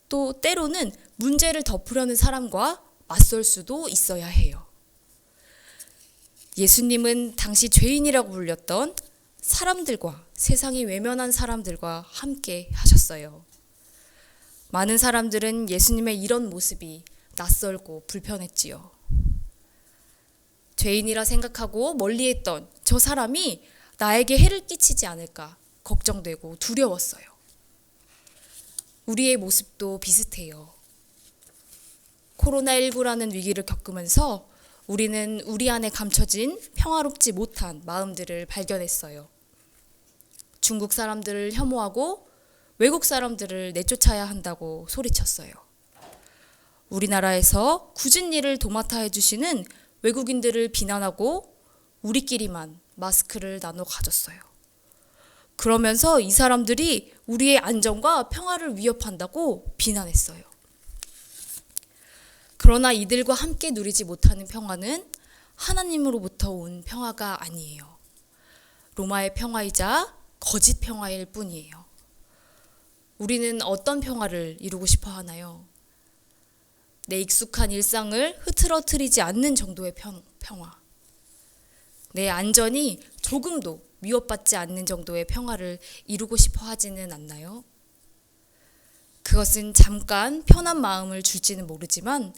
또 때로는 문제를 덮으려는 사람과 맞설 수도 있어야 해요. 예수님은 당시 죄인이라고 불렸던 사람들과 세상이 외면한 사람들과 함께 하셨어요. 많은 사람들은 예수님의 이런 모습이 낯설고 불편했지요. 죄인이라 생각하고 멀리했던 저 사람이 나에게 해를 끼치지 않을까 걱정되고 두려웠어요. 우리의 모습도 비슷해요. 코로나19라는 위기를 겪으면서 우리는 우리 안에 감춰진 평화롭지 못한 마음들을 발견했어요. 중국 사람들을 혐오하고 외국 사람들을 내쫓아야 한다고 소리쳤어요. 우리나라에서 굳은 일을 도맡아 해주시는 외국인들을 비난하고 우리끼리만 마스크를 나눠 가졌어요. 그러면서 이 사람들이 우리의 안전과 평화를 위협한다고 비난했어요. 그러나 이들과 함께 누리지 못하는 평화는 하나님으로부터 온 평화가 아니에요. 로마의 평화이자 거짓 평화일 뿐이에요. 우리는 어떤 평화를 이루고 싶어 하나요? 내 익숙한 일상을 흐트러뜨리지 않는 정도의 평화. 내 안전이 조금도 위협받지 않는 정도의 평화를 이루고 싶어 하지는 않나요? 그것은 잠깐 편한 마음을 줄지는 모르지만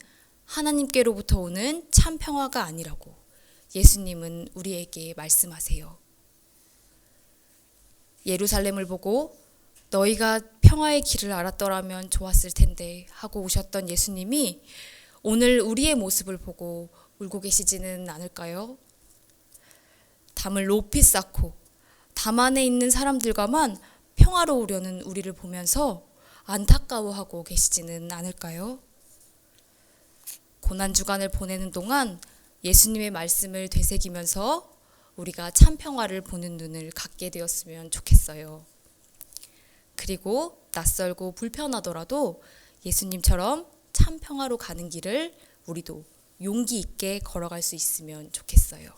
하나님께로부터 오는 참 평화가 아니라고 예수님은 우리에게 말씀하세요. 예루살렘을 보고 너희가 평화의 길을 알았더라면 좋았을 텐데 하고 오셨던 예수님이 오늘 우리의 모습을 보고 울고 계시지는 않을까요? 담을 높이 쌓고 담 안에 있는 사람들과만 평화로우려는 우리를 보면서 안타까워하고 계시지는 않을까요? 고난주간을 보내는 동안 예수님의 말씀을 되새기면서 우리가 참 평화를 보는 눈을 갖게 되었으면 좋겠어요. 그리고 낯설고 불편하더라도 예수님처럼 참 평화로 가는 길을 우리도 용기 있게 걸어갈 수 있으면 좋겠어요.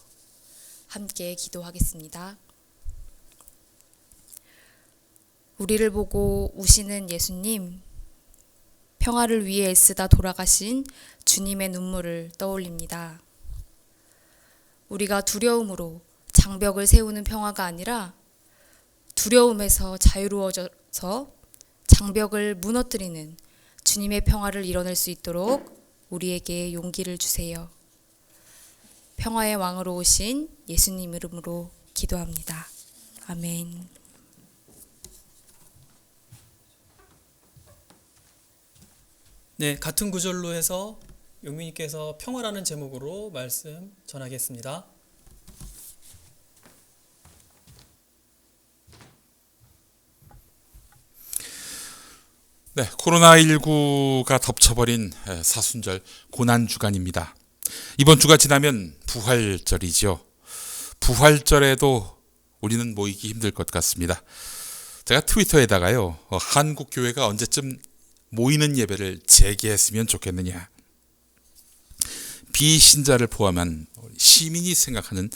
함께 기도하겠습니다. 우리를 보고 우시는 예수님, 평화를 위해 애쓰다 돌아가신 주님의 눈물을 떠올립니다. 우리가 두려움으로 장벽을 세우는 평화가 아니라 두려움에서 자유로워져서 장벽을 무너뜨리는 주님의 평화를 이뤄낼 수 있도록 우리에게 용기를 주세요. 평화의 왕으로 오신 예수님 이름으로 기도합니다. 아멘.
네, 같은 구절로 해서 용민님께서 평화라는 제목으로 말씀 전하겠습니다.
네, 코로나19가 덮쳐버린 사순절 고난주간입니다. 이번 주가 지나면 부활절이죠. 부활절에도 우리는 모이기 힘들 것 같습니다. 제가 트위터에다가요, 한국 교회가 언제쯤 모이는 예배를 재개했으면 좋겠느냐, 비신자를 포함한 시민이 생각하는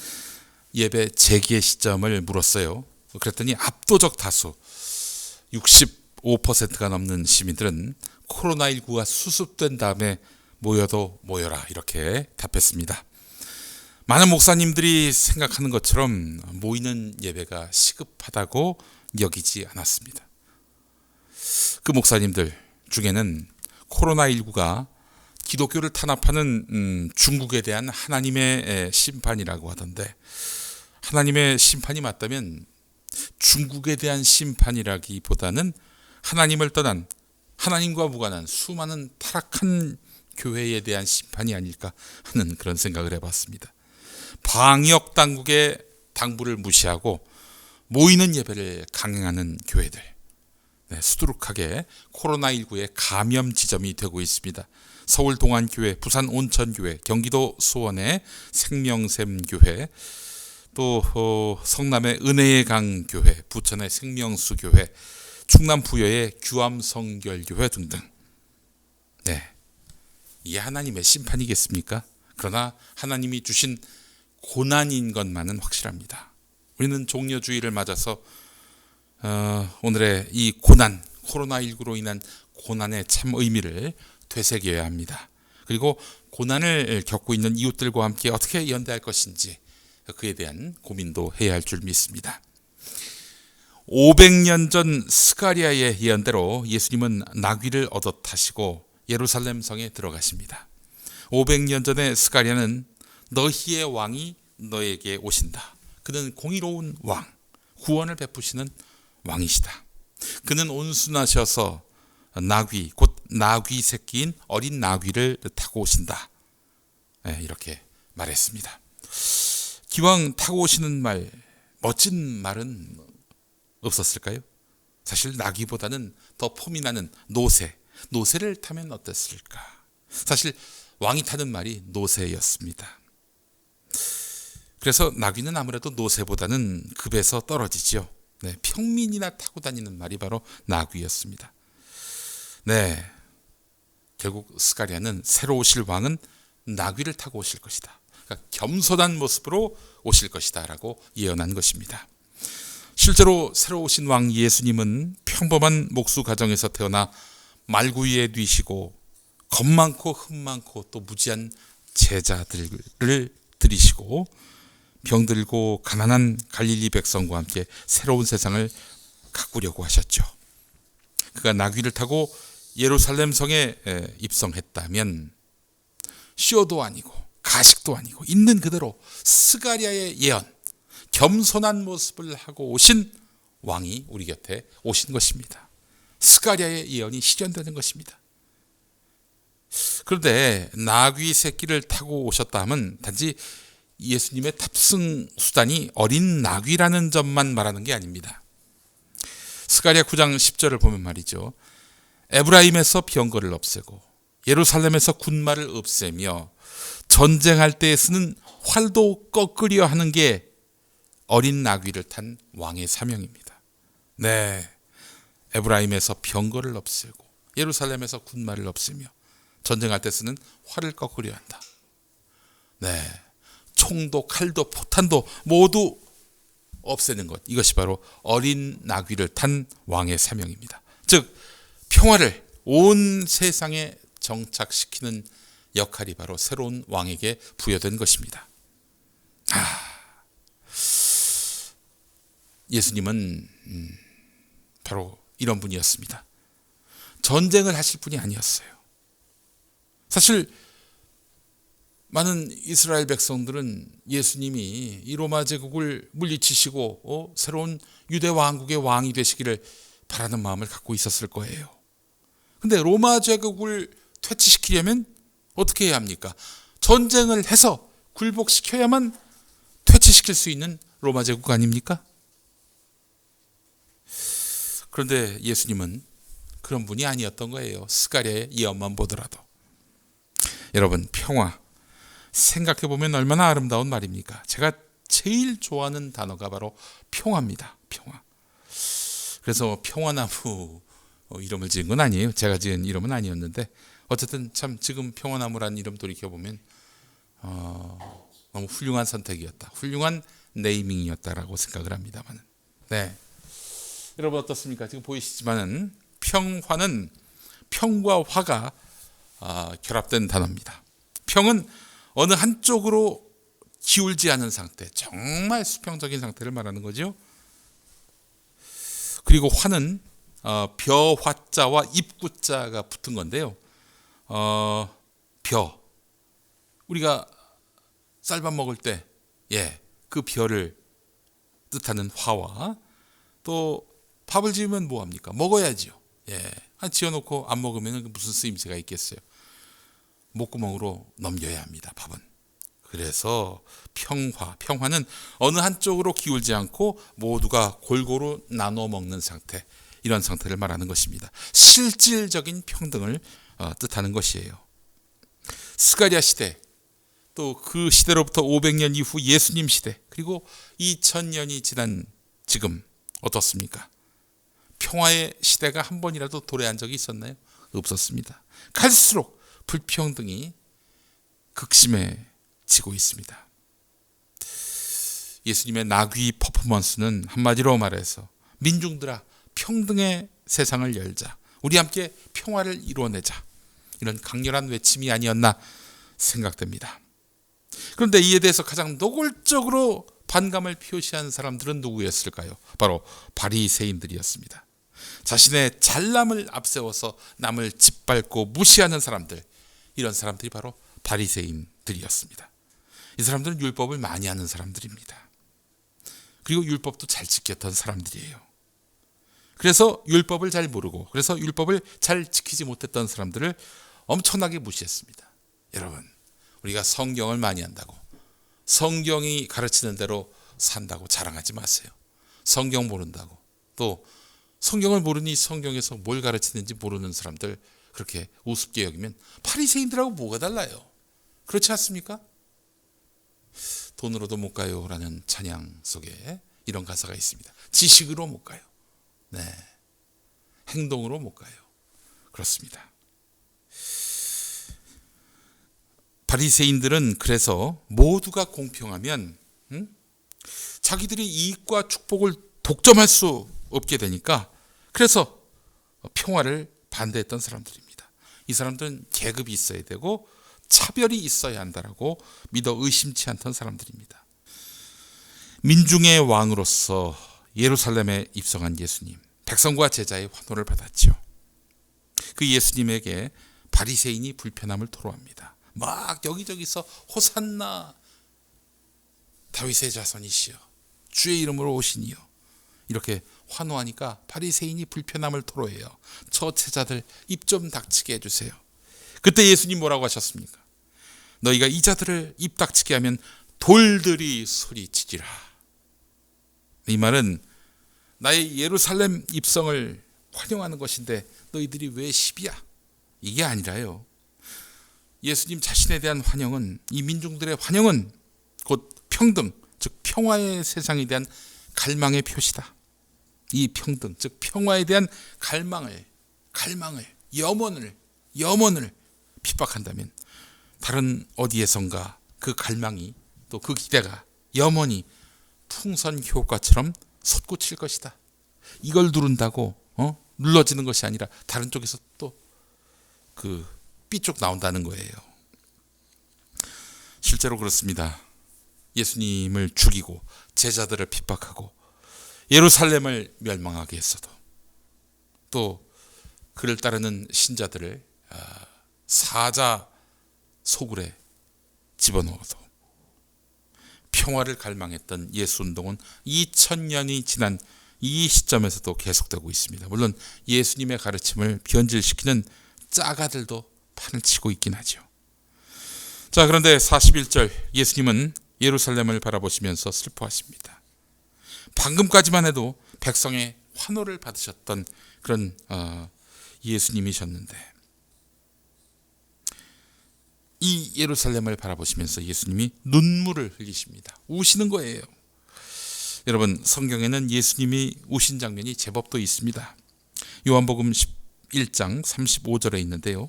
예배 재개 시점을 물었어요. 그랬더니 압도적 다수 65%가 넘는 시민들은 코로나19가 수습된 다음에 모여도 모여라 이렇게 답했습니다. 많은 목사님들이 생각하는 것처럼 모이는 예배가 시급하다고 여기지 않았습니다. 그 목사님들 중에는 코로나19가 기독교를 탄압하는 중국에 대한 하나님의 심판이라고 하던데, 하나님의 심판이 맞다면 중국에 대한 심판이라기보다는 하나님을 떠난, 하나님과 무관한 수많은 타락한 교회에 대한 심판이 아닐까 하는 그런 생각을 해봤습니다. 방역 당국의 당부를 무시하고 모이는 예배를 강행하는 교회들, 수두룩하게 코로나19의 감염 지점이 되고 있습니다. 서울 동안교회, 부산 온천교회, 경기도 수원의 생명샘교회, 또 성남의 은혜의 강교회, 부천의 생명수교회, 충남 부여의 규암성결교회 등등. 네, 이게 하나님의 심판이겠습니까? 그러나 하나님이 주신 고난인 것만은 확실합니다. 우리는 종려주의를 맞아서 오늘의 이 고난, 코로나19로 인한 고난의 참 의미를 되새겨야 합니다. 그리고 고난을 겪고 있는 이웃들과 함께 어떻게 연대할 것인지 그에 대한 고민도 해야 할 줄 믿습니다. 500년 전 스가랴의 예언대로 예수님은 나귀를 얻어 타시고 예루살렘 성에 들어가십니다. 500년 전에 스가랴는 너희의 왕이 너에게 오신다. 그는 공의로운 왕, 구원을 베푸시는 왕이시다. 그는 온순하셔서 나귀, 곧 나귀 새끼인 어린 나귀를 타고 오신다. 이렇게 말했습니다. 기왕 타고 오시는 말, 멋진 말은 없었을까요? 사실 나귀보다는 더 폼이 나는 노새를 타면 어땠을까? 사실 왕이 타는 말이 노새였습니다. 그래서 나귀는 아무래도 노새보다는 급에서 떨어지죠. 네, 평민이나 타고 다니는 말이 바로 나귀였습니다. 네, 결국 스가랴는 새로 오실 왕은 나귀를 타고 오실 것이다. 그러니까 겸손한 모습으로 오실 것이다 라고 예언한 것입니다. 실제로 새로 오신 왕 예수님은 평범한 목수 가정에서 태어나 말구이에 뉘시고 겁 많고 흠 많고 또 무지한 제자들을 들이시고 병들고 가난한 갈릴리 백성과 함께 새로운 세상을 가꾸려고 하셨죠. 그가 나귀를 타고 예루살렘 성에 입성했다면 쇼도 아니고 가식도 아니고 있는 그대로 스가랴의 예언, 겸손한 모습을 하고 오신 왕이 우리 곁에 오신 것입니다. 스가랴의 예언이 실현되는 것입니다. 그런데 나귀 새끼를 타고 오셨다 하면 단지 예수님의 탑승 수단이 어린 나귀라는 점만 말하는 게 아닙니다. 스가랴 9장 10절을 보면 말이죠. 에브라임에서 병거를 없애고 예루살렘에서 군마를 없애며 전쟁할 때에 쓰는 활도 꺾으려 하는 게 어린 나귀를 탄 왕의 사명입니다. 네, 에브라임에서 병거를 없애고 예루살렘에서 군마를 없애며 전쟁할 때 쓰는 활을 꺾으려 한다. 네, 총도 칼도 포탄도 모두 없애는 것, 이것이 바로 어린 나귀를 탄 왕의 사명입니다. 즉 평화를 온 세상에 정착시키는 역할이 바로 새로운 왕에게 부여된 것입니다. 예수님은 바로 이런 분이었습니다. 전쟁을 하실 분이 아니었어요. 사실 많은 이스라엘 백성들은 예수님이 이 로마 제국을 물리치시고 새로운 유대 왕국의 왕이 되시기를 바라는 마음을 갖고 있었을 거예요. 근데 로마 제국을 퇴치시키려면 어떻게 해야 합니까? 전쟁을 해서 굴복시켜야만 퇴치시킬 수 있는 로마 제국 아닙니까? 그런데 예수님은 그런 분이 아니었던 거예요. 스가랴의 예언만 보더라도. 여러분, 평화, 생각해보면 얼마나 아름다운 말입니까? 제가 제일 좋아하는 단어가 바로 평화입니다. 평화. 그래서 평화나무 이름을 지은 건 아니에요. 제가 지은 이름은 아니었는데 어쨌든 참 지금 평화나무라는 이름 돌이켜보면 너무 훌륭한 선택이었다. 훌륭한 네이밍이었다라고 생각을 합니다만. 네, 여러분 어떻습니까? 지금 보이시지만은 평화는 평과 화가 결합된 단어입니다. 평은 어느 한쪽으로 기울지 않은 상태, 정말 수평적인 상태를 말하는 거죠. 그리고 화는 벼화자와 입구자가 붙은 건데요. 벼, 우리가 쌀밥 먹을 때 그 벼를 뜻하는 화와 또 밥을 지으면 뭐합니까? 먹어야죠. 지어놓고 안 먹으면 무슨 쓰임새가 있겠어요. 목구멍으로 넘겨야 합니다. 밥은. 그래서 평화는 어느 한쪽으로 기울지 않고 모두가 골고루 나눠 먹는 상태, 이런 상태를 말하는 것입니다. 실질적인 평등을 뜻하는 것이에요. 스가랴 시대, 또 그 시대로부터 500년 이후 예수님 시대, 그리고 2000년이 지난 지금 어떻습니까? 평화의 시대가 한 번이라도 도래한 적이 있었나요? 없었습니다. 갈수록 불평등이 극심해지고 있습니다. 예수님의 나귀 퍼포먼스는 한마디로 말해서 민중들아, 평등의 세상을 열자, 우리 함께 평화를 이루어내자, 이런 강렬한 외침이 아니었나 생각됩니다. 그런데 이에 대해서 가장 노골적으로 반감을 표시한 사람들은 누구였을까요? 바로 바리새인들이었습니다. 자신의 잘남을 앞세워서 남을 짓밟고 무시하는 사람들, 이런 사람들이 바로 바리새인들이었습니다. 이 사람들은 율법을 많이 하는 사람들입니다. 그리고 율법도 잘 지켰던 사람들이에요. 그래서 율법을 잘 모르고, 그래서 율법을 잘 지키지 못했던 사람들을 엄청나게 무시했습니다. 여러분, 우리가 성경을 많이 한다고 성경이 가르치는 대로 산다고 자랑하지 마세요. 성경 모른다고. 또 성경을 모르니 성경에서 뭘 가르치는지 모르는 사람들 그렇게 우습게 여기면 바리새인들하고 뭐가 달라요? 그렇지 않습니까? 돈으로도 못 가요라는 찬양 속에 이런 가사가 있습니다. 지식으로 못 가요. 네, 행동으로 못 가요. 그렇습니다. 바리새인들은 그래서 모두가 공평하면 자기들이 이익과 축복을 독점할 수 없게 되니까 그래서 평화를 반대했던 사람들입니다. 이 사람들은 계급이 있어야 되고 차별이 있어야 한다라고 믿어 의심치 않던 사람들입니다. 민중의 왕으로서 예루살렘에 입성한 예수님, 백성과 제자의 환호를 받았죠. 그 예수님에게 바리새인이 불편함을 토로합니다. 막 여기저기서 호산나 다윗의 자손이시여 주의 이름으로 오시니요 이렇게 환호하니까 바리새인이 불편함을 토로해요. 저 제자들 입 좀 닥치게 해주세요. 그때 예수님 뭐라고 하셨습니까? 너희가 이 자들을 입 닥치게 하면 돌들이 소리치리라. 이 말은 나의 예루살렘 입성을 환영하는 것인데 너희들이 왜 시비야? 이게 아니라요. 예수님 자신에 대한 환영은, 이 민중들의 환영은 곧 평등, 즉 평화의 세상에 대한 갈망의 표시다. 이 평등, 즉 평화에 대한 갈망을, 염원을 핍박한다면 다른 어디에선가 그 갈망이 또 그 기대가, 염원이 풍선 효과처럼 솟구칠 것이다. 이걸 누른다고 눌러지는 것이 아니라 다른 쪽에서 또 그 삐쪽 나온다는 거예요. 실제로 그렇습니다. 예수님을 죽이고 제자들을 핍박하고 예루살렘을 멸망하게 했어도 또 그를 따르는 신자들을 사자 소굴에 집어넣어도 평화를 갈망했던 예수 운동은 2000년이 지난 이 시점에서도 계속되고 있습니다. 물론 예수님의 가르침을 변질시키는 짜가들도 판을 치고 있긴 하죠. 자, 그런데 41절 예수님은 예루살렘을 바라보시면서 슬퍼하십니다. 방금까지만 해도 백성의 환호를 받으셨던 그런 예수님이셨는데 이 예루살렘을 바라보시면서 예수님이 눈물을 흘리십니다. 우시는 거예요. 여러분, 성경에는 예수님이 우신 장면이 제법 또 있습니다. 요한복음 11장 35절에 있는데요.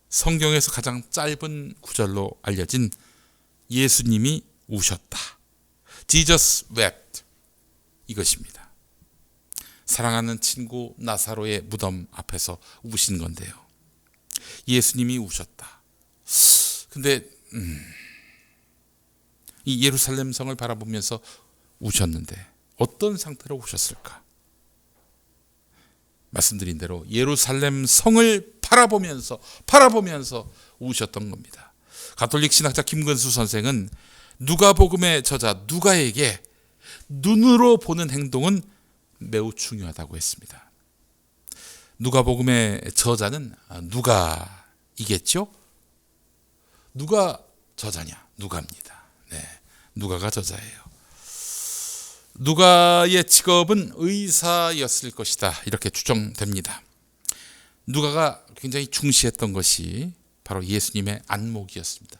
성경에서 가장 짧은 구절로 알려진 예수님이 우셨다. Jesus wept. 이것입니다. 사랑하는 친구 나사로의 무덤 앞에서 우신 건데요. 예수님이 우셨다. 근데 이 예루살렘 성을 바라보면서 우셨는데 어떤 상태로 우셨을까? 말씀드린 대로 예루살렘 성을 바라보면서 우셨던 겁니다. 가톨릭 신학자 김근수 선생은 누가복음의 저자 누가에게 눈으로 보는 행동은 매우 중요하다고 했습니다. 누가복음의 저자는 누가이겠죠? 누가 저자냐? 누가입니다. 네, 누가가 저자예요. 누가의 직업은 의사였을 것이다. 이렇게 추정됩니다. 누가가 굉장히 중시했던 것이 바로 예수님의 안목이었습니다.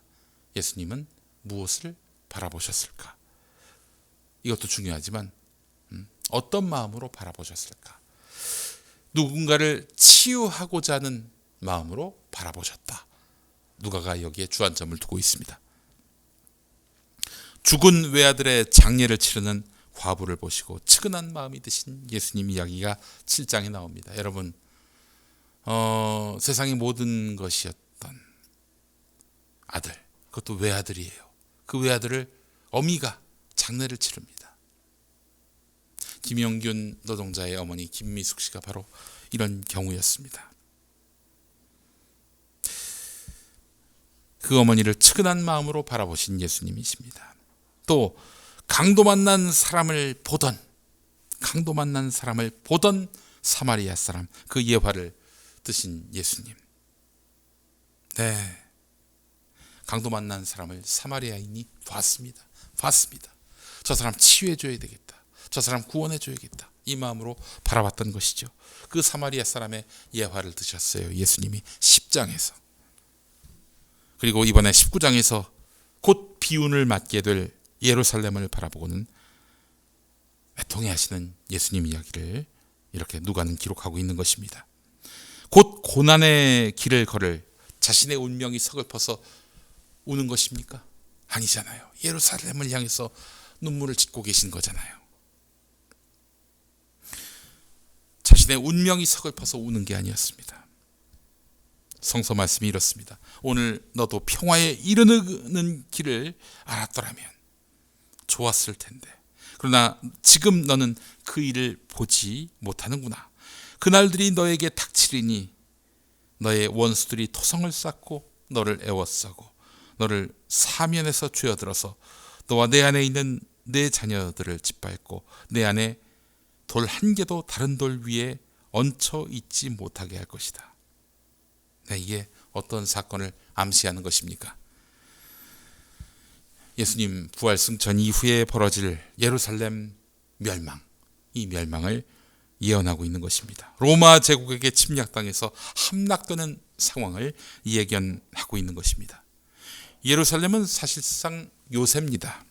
예수님은 무엇을 바라보셨을까? 이것도 중요하지만 어떤 마음으로 바라보셨을까? 누군가를 치유하고자 하는 마음으로 바라보셨다. 누가가 여기에 주안점을 두고 있습니다. 죽은 외아들의 장례를 치르는 과부를 보시고 측은한 마음이 드신 예수님 이야기가 7장에 나옵니다. 여러분, 세상의 모든 것이었던 아들, 그것도 외아들이에요. 그 외아들을 어미가 장례를 치릅니다. 김영균 노동자의 어머니 김미숙 씨가 바로 이런 경우였습니다. 그 어머니를 측은한 마음으로 바라보신 예수님이십니다. 또 강도 만난 사람을 보던 사마리아 사람, 그 예화를 드신 예수님. 네, 강도 만난 사람을 사마리아인이 봤습니다. 저 사람 치유해줘야 되겠다. 저 사람 구원해줘야겠다. 이 마음으로 바라봤던 것이죠. 그 사마리아 사람의 예화를 드셨어요. 예수님이 10장에서. 그리고 이번에 19장에서 곧 비운을 맞게 될 예루살렘을 바라보고는 애통해 하시는 예수님 이야기를 이렇게 누가는 기록하고 있는 것입니다. 곧 고난의 길을 걸을 자신의 운명이 서글퍼서 우는 것입니까? 아니잖아요. 예루살렘을 향해서 눈물을 짓고 계신 거잖아요. 자신의 운명이 서글퍼서 우는 게 아니었습니다. 성서 말씀이 이렇습니다. 오늘 너도 평화에 이르는 길을 알았더라면 좋았을 텐데, 그러나 지금 너는 그 일을 보지 못하는구나. 그날들이 너에게 닥치리니 너의 원수들이 토성을 쌓고 너를 애워싸고 너를 사면에서 쥐어들어서 너와 내 안에 있는 내 자녀들을 짓밟고 내 안에 돌 한 개도 다른 돌 위에 얹혀 있지 못하게 할 것이다. 네, 이게 어떤 사건을 암시하는 것입니까? 예수님 부활 승천 이후에 벌어질 예루살렘 멸망, 이 멸망을 예언하고 있는 것입니다. 로마 제국에게 침략당해서 함락되는 상황을 예견하고 있는 것입니다. 예루살렘은 사실상 요새입니다.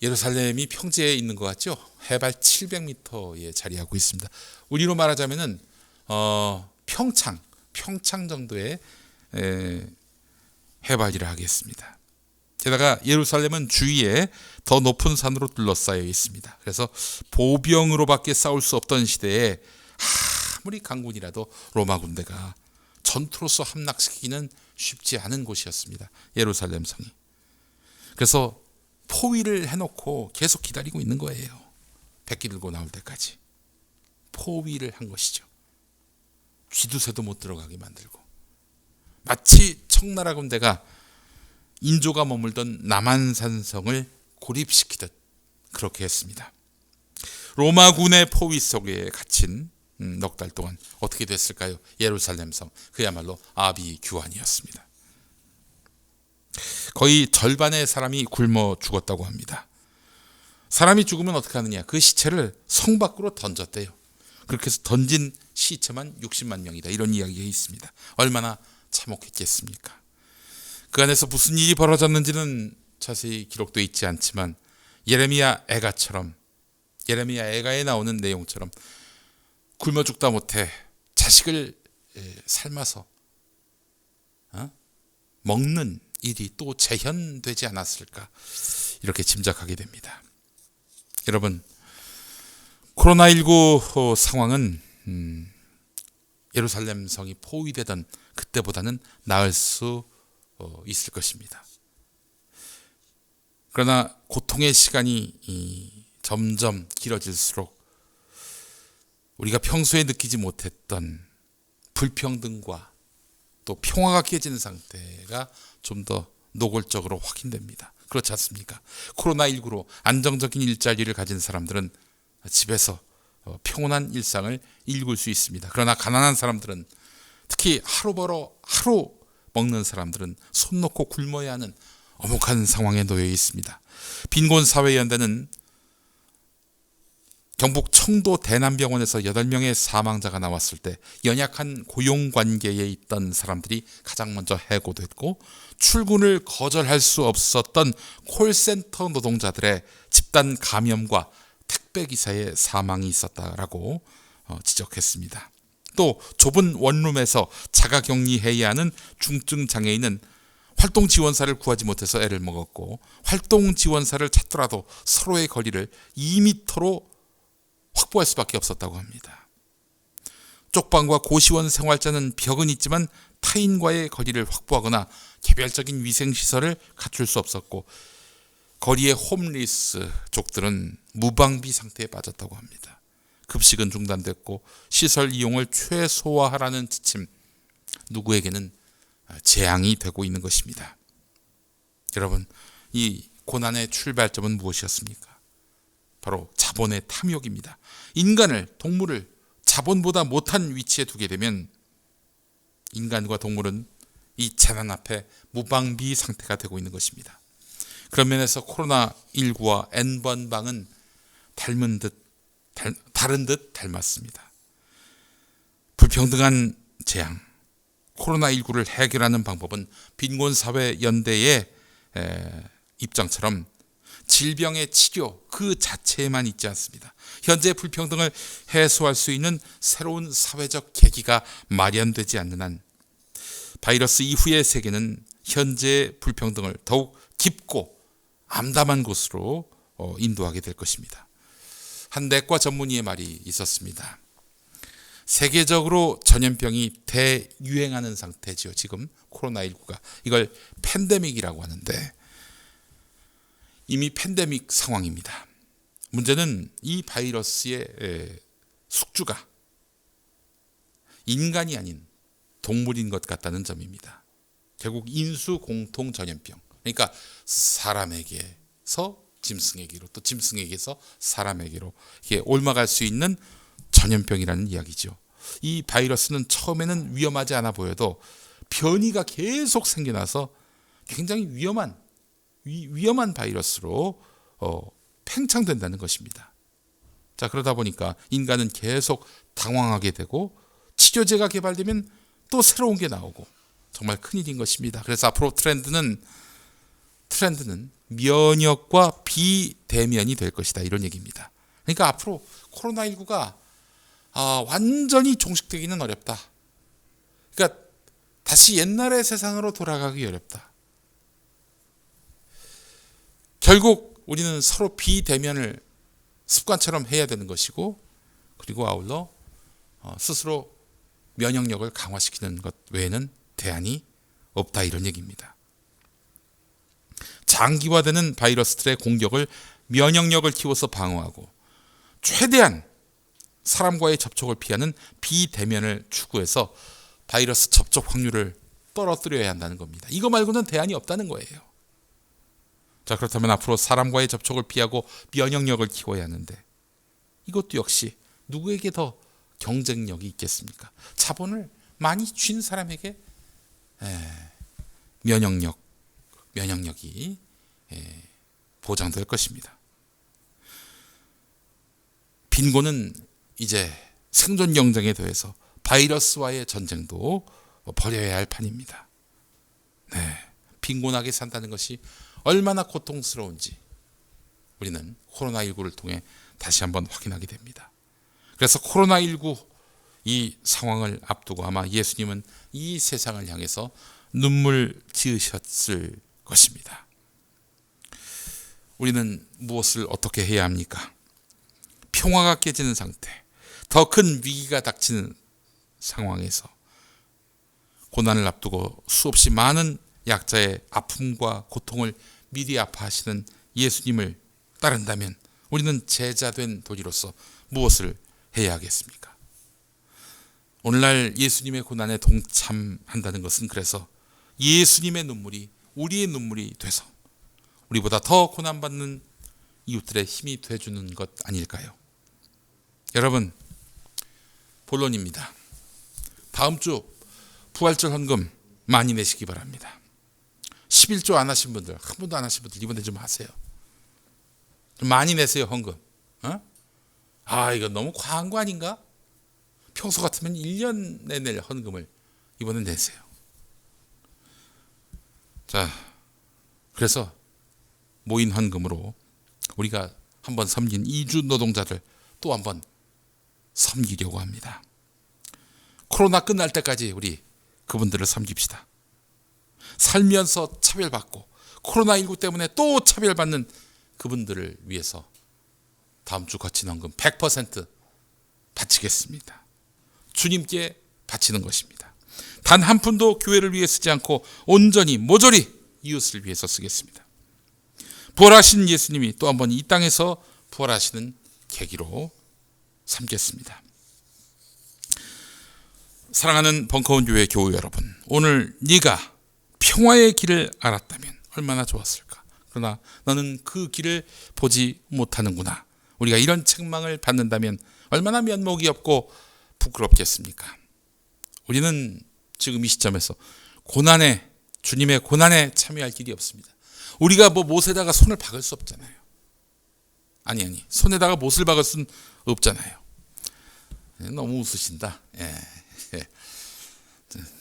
예루살렘이 평지에 있는 것 같죠? 해발 700m에 자리하고 있습니다. 우리로 말하자면은 평창 정도의 해발이라 하겠습니다. 게다가 예루살렘은 주위에 더 높은 산으로 둘러싸여 있습니다. 그래서 보병으로밖에 싸울 수 없던 시대에 아무리 강군이라도 로마 군대가 전투로서 함락시키기는 쉽지 않은 곳이었습니다. 예루살렘 성이. 그래서 포위를 해놓고 계속 기다리고 있는 거예요. 백기 들고 나올 때까지. 포위를 한 것이죠. 쥐두새도 못 들어가게 만들고, 마치 청나라 군대가 인조가 머물던 남한산성을 고립시키듯 그렇게 했습니다. 로마군의 포위 속에 갇힌 넉 달 동안 어떻게 됐을까요? 예루살렘 성, 그야말로 아비규환이었습니다. 거의 절반의 사람이 굶어 죽었다고 합니다. 사람이 죽으면 어떻게 하느냐? 그 시체를 성 밖으로 던졌대요. 그렇게 해서 던진 시체만 60만 명이다. 이런 이야기가 있습니다. 얼마나 참혹했겠습니까? 그 안에서 무슨 일이 벌어졌는지는 자세히 기록되어 있지 않지만 예레미야 애가에 나오는 내용처럼 굶어 죽다 못해 자식을 삶아서 먹는 일이 또 재현되지 않았을까, 이렇게 짐작하게 됩니다. 여러분, 코로나19 상황은 예루살렘 성이 포위되던 그때보다는 나을 수 있을 것입니다. 그러나 고통의 시간이 점점 길어질수록 우리가 평소에 느끼지 못했던 불평등과 또 평화가 깨지는 상태가 좀 더 노골적으로 확인됩니다. 그렇지 않습니까? 코로나19로 안정적인 일자리를 가진 사람들은 집에서 평온한 일상을 일굴 수 있습니다. 그러나 가난한 사람들은, 특히 하루 벌어 하루 먹는 사람들은 손 놓고 굶어야 하는 엄혹한 상황에 놓여 있습니다. 빈곤사회연대는 경북 청도 대남병원에서 8명의 사망자가 나왔을 때 연약한 고용관계에 있던 사람들이 가장 먼저 해고됐고, 출근을 거절할 수 없었던 콜센터 노동자들의 집단 감염과 택배기사의 사망이 있었다라고 지적했습니다. 또 좁은 원룸에서 자가격리해야 하는 중증 장애인은 활동지원사를 구하지 못해서 애를 먹었고, 활동지원사를 찾더라도 서로의 거리를 2m로 확보할 수밖에 없었다고 합니다. 쪽방과 고시원 생활자는 벽은 있지만 타인과의 거리를 확보하거나 개별적인 위생시설을 갖출 수 없었고, 거리의 홈리스족들은 무방비 상태에 빠졌다고 합니다. 급식은 중단됐고 시설 이용을 최소화하라는 지침, 누구에게는 재앙이 되고 있는 것입니다. 여러분, 이 고난의 출발점은 무엇이었습니까? 바로 자본의 탐욕입니다. 인간을, 동물을 자본보다 못한 위치에 두게 되면 인간과 동물은 이 재난 앞에 무방비 상태가 되고 있는 것입니다. 그런 면에서 코로나19와 N번방은 다른 듯 닮았습니다. 불평등한 재앙, 코로나19를 해결하는 방법은 빈곤사회연대의 입장처럼 질병의 치료 그 자체에만 있지 않습니다. 현재 불평등을 해소할 수 있는 새로운 사회적 계기가 마련되지 않는 한 바이러스 이후의 세계는 현재의 불평등을 더욱 깊고 암담한 곳으로 인도하게 될 것입니다. 한 내과 전문의의 말이 있었습니다. 세계적으로 전염병이 대유행하는 상태죠. 지금 코로나19가 이걸 팬데믹이라고 하는데 이미 팬데믹 상황입니다. 문제는 이 바이러스의 숙주가 인간이 아닌 동물인 것 같다는 점입니다. 결국 인수 공통 전염병. 그러니까 사람에게서 짐승에게로 또 짐승에게서 사람에게로 이게 옮아갈 수 있는 전염병이라는 이야기죠. 이 바이러스는 처음에는 위험하지 않아 보여도 변이가 계속 생겨나서 굉장히 위험한 바이러스로 팽창된다는 것입니다. 자, 그러다 보니까 인간은 계속 당황하게 되고 치료제가 개발되면 또 새로운 게 나오고 정말 큰일인 것입니다. 그래서 앞으로 트렌드는 면역과 비대면이 될 것이다, 이런 얘기입니다. 그러니까 앞으로 코로나19가 완전히 종식되기는 어렵다. 그러니까 다시 옛날의 세상으로 돌아가기 어렵다. 결국 우리는 서로 비대면을 습관처럼 해야 되는 것이고, 그리고 아울러 스스로 면역력을 강화시키는 것 외에는 대안이 없다, 이런 얘기입니다. 장기화되는 바이러스들의 공격을 면역력을 키워서 방어하고 최대한 사람과의 접촉을 피하는 비대면을 추구해서 바이러스 접촉 확률을 떨어뜨려야 한다는 겁니다. 이거 말고는 대안이 없다는 거예요. 자, 그렇다면 앞으로 사람과의 접촉을 피하고 면역력을 키워야 하는데 이것도 역시 누구에게 더 경쟁력이 있겠습니까? 자본을 많이 쥔 사람에게 면역력이 보장될 것입니다. 빈곤은 이제 생존 경쟁에 더해서 바이러스와의 전쟁도 벌여야 할 판입니다. 빈곤하게 산다는 것이 얼마나 고통스러운지 우리는 코로나19를 통해 다시 한번 확인하게 됩니다. 그래서 코로나19 이 상황을 앞두고 아마 예수님은 이 세상을 향해서 눈물 지으셨을 것입니다. 우리는 무엇을 어떻게 해야 합니까? 평화가 깨지는 상태, 더 큰 위기가 닥치는 상황에서 고난을 앞두고 수없이 많은 약자의 아픔과 고통을 미리 아파하시는 예수님을 따른다면 우리는 제자된 도리로서 무엇을 해야 하겠습니까? 오늘날 예수님의 고난에 동참한다는 것은 그래서 예수님의 눈물이 우리의 눈물이 돼서 우리보다 더 고난받는 이웃들의 힘이 돼주는 것 아닐까요? 여러분, 본론입니다. 다음 주 부활절 헌금 많이 내시기 바랍니다. 11조 안 하신 분들, 한 번도 안 하신 분들 이번에 좀 하세요. 좀 많이 내세요, 헌금. 이거 너무 과한 거 아닌가? 평소 같으면 1년에 낼 헌금을 이번에 내세요. 자, 그래서 모인 헌금으로 우리가 한번 섬긴 이주 노동자들 또 한번 섬기려고 합니다. 코로나 끝날 때까지 우리 그분들을 섬깁시다. 살면서 차별받고 코로나19 때문에 또 차별받는 그분들을 위해서 다음 주 거친 헌금 100% 바치겠습니다. 주님께 바치는 것입니다. 단 한 푼도 교회를 위해 쓰지 않고 온전히 모조리 이웃을 위해서 쓰겠습니다. 부활하신 예수님이 또 한번 이 땅에서 부활하시는 계기로 삼겠습니다. 사랑하는 벙커원 교회 교우 여러분, 오늘 네가 평화의 길을 알았다면 얼마나 좋았을까. 그러나 너는 그 길을 보지 못하는구나. 우리가 이런 책망을 받는다면 얼마나 면목이 없고 부끄럽겠습니까? 우리는 지금 이 시점에서 고난에, 주님의 고난에 참여할 길이 없습니다. 우리가 뭐 못에다가 손을 박을 수 없잖아요. 아니 손에다가 못을 박을 수는 없잖아요. 너무 웃으신다. 예.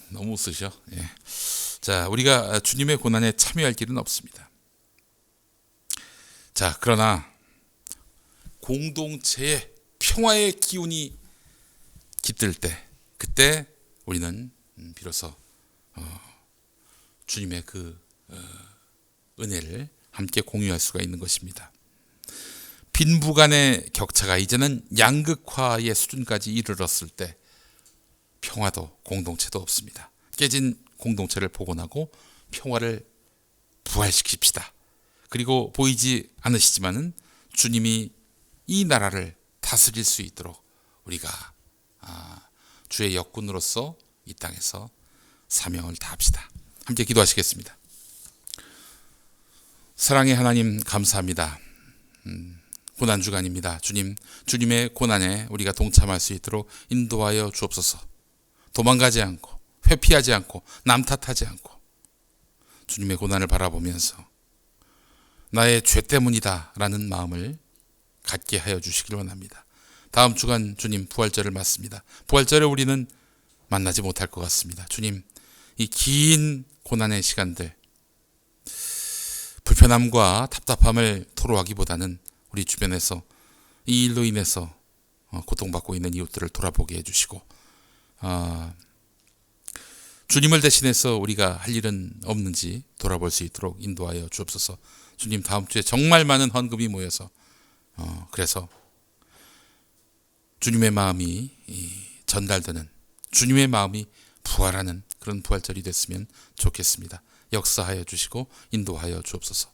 너무 웃으셔. 예. 자, 우리가 주님의 고난에 참여할 길은 없습니다. 자, 그러나 공동체의 평화의 기운이 깃들 때, 그때 우리는 비로소 주님의 그 은혜를 함께 공유할 수가 있는 것입니다. 빈부 간의 격차가 이제는 양극화의 수준까지 이르렀을 때 평화도 공동체도 없습니다. 깨진 공동체를 복원하고 평화를 부활시킵시다. 그리고 보이지 않으시지만은 주님이 이 나라를 다스릴 수 있도록 우리가 주의 역군으로서 이 땅에서 사명을 다합시다. 함께 기도하시겠습니다. 사랑의 하나님, 감사합니다. 고난주간입니다. 주님, 주님의 고난에 우리가 동참할 수 있도록 인도하여 주옵소서. 도망가지 않고, 회피하지 않고, 남 탓하지 않고 주님의 고난을 바라보면서 나의 죄 때문이다 라는 마음을 갖게 하여 주시길 원합니다. 다음 주간 주님 부활절을 맞습니다. 부활절에 우리는 만나지 못할 것 같습니다. 주님, 이 긴 고난의 시간들, 불편함과 답답함을 토로하기보다는 우리 주변에서 이 일로 인해서 고통받고 있는 이웃들을 돌아보게 해주시고, 주님을 대신해서 우리가 할 일은 없는지 돌아볼 수 있도록 인도하여 주옵소서. 주님, 다음 주에 정말 많은 헌금이 모여서 그래서 주님의 마음이 전달되는, 주님의 마음이 부활하는 그런 부활절이 됐으면 좋겠습니다. 역사하여 주시고 인도하여 주옵소서.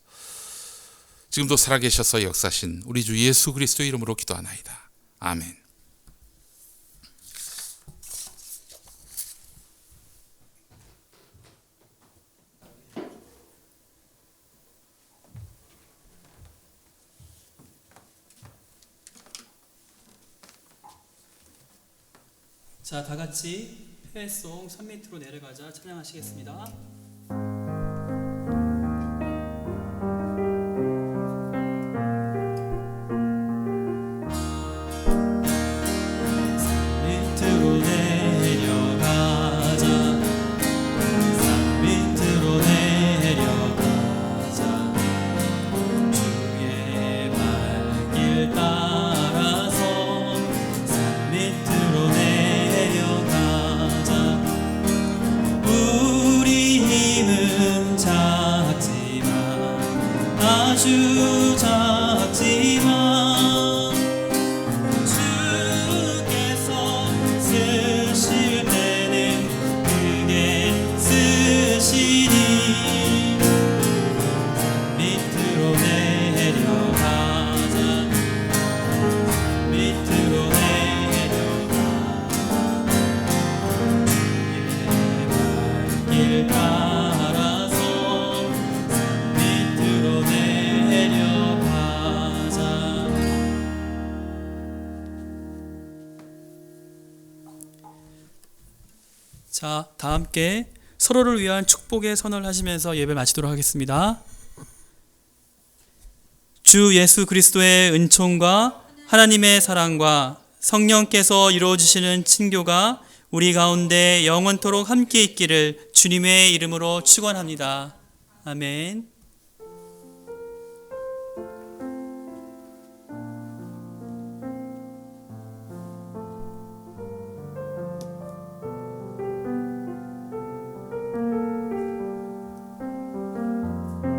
지금도 살아계셔서 역사신 우리 주 예수 그리스도의 이름으로 기도하나이다. 아멘.
자, 다 같이 회송 산 밑으로 내려가자 찬양하시겠습니다.
아주 작지만 주께서 쓰실 때는 크게 쓰시니 밑으로 내려가자 밑으로 내려가자 주의 발길 따라서 밑으로 내려가자. 자, 다 함께 서로를 위한 축복의 선언을 하시면서 예배 마치도록 하겠습니다. 주 예수 그리스도의 은총과 하나님의 사랑과 성령께서 이루어주시는 친교가 우리 가운데 영원토록 함께 있기를 주님의 이름으로 축원합니다. 아멘.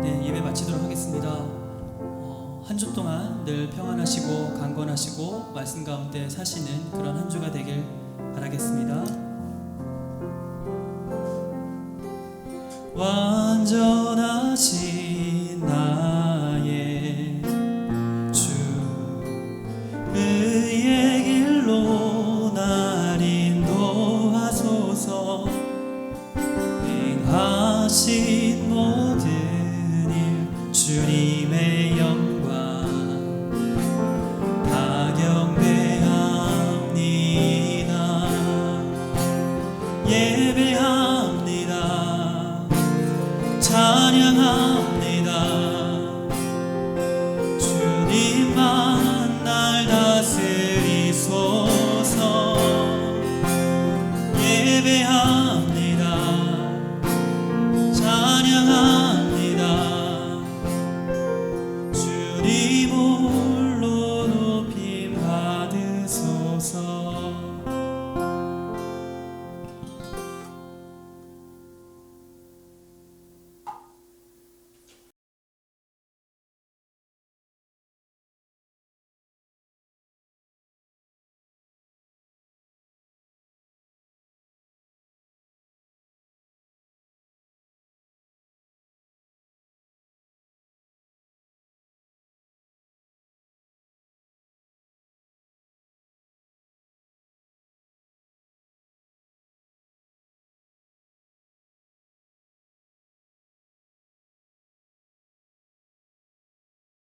네, 예배 마치도록 하겠습니다. 한 주 동안 늘 평안하시고 강건하시고 말씀 가운데 사시는 그런 한 주가 되길 바라겠습니다. 완전하신 나의 주 의의 길로 날 인도하소서. 행하신 모든 일 주님의 영광 다 경배합니다. 예배합니다. 찬양합니다. 주님만 날 다스리소서. 예배합니다.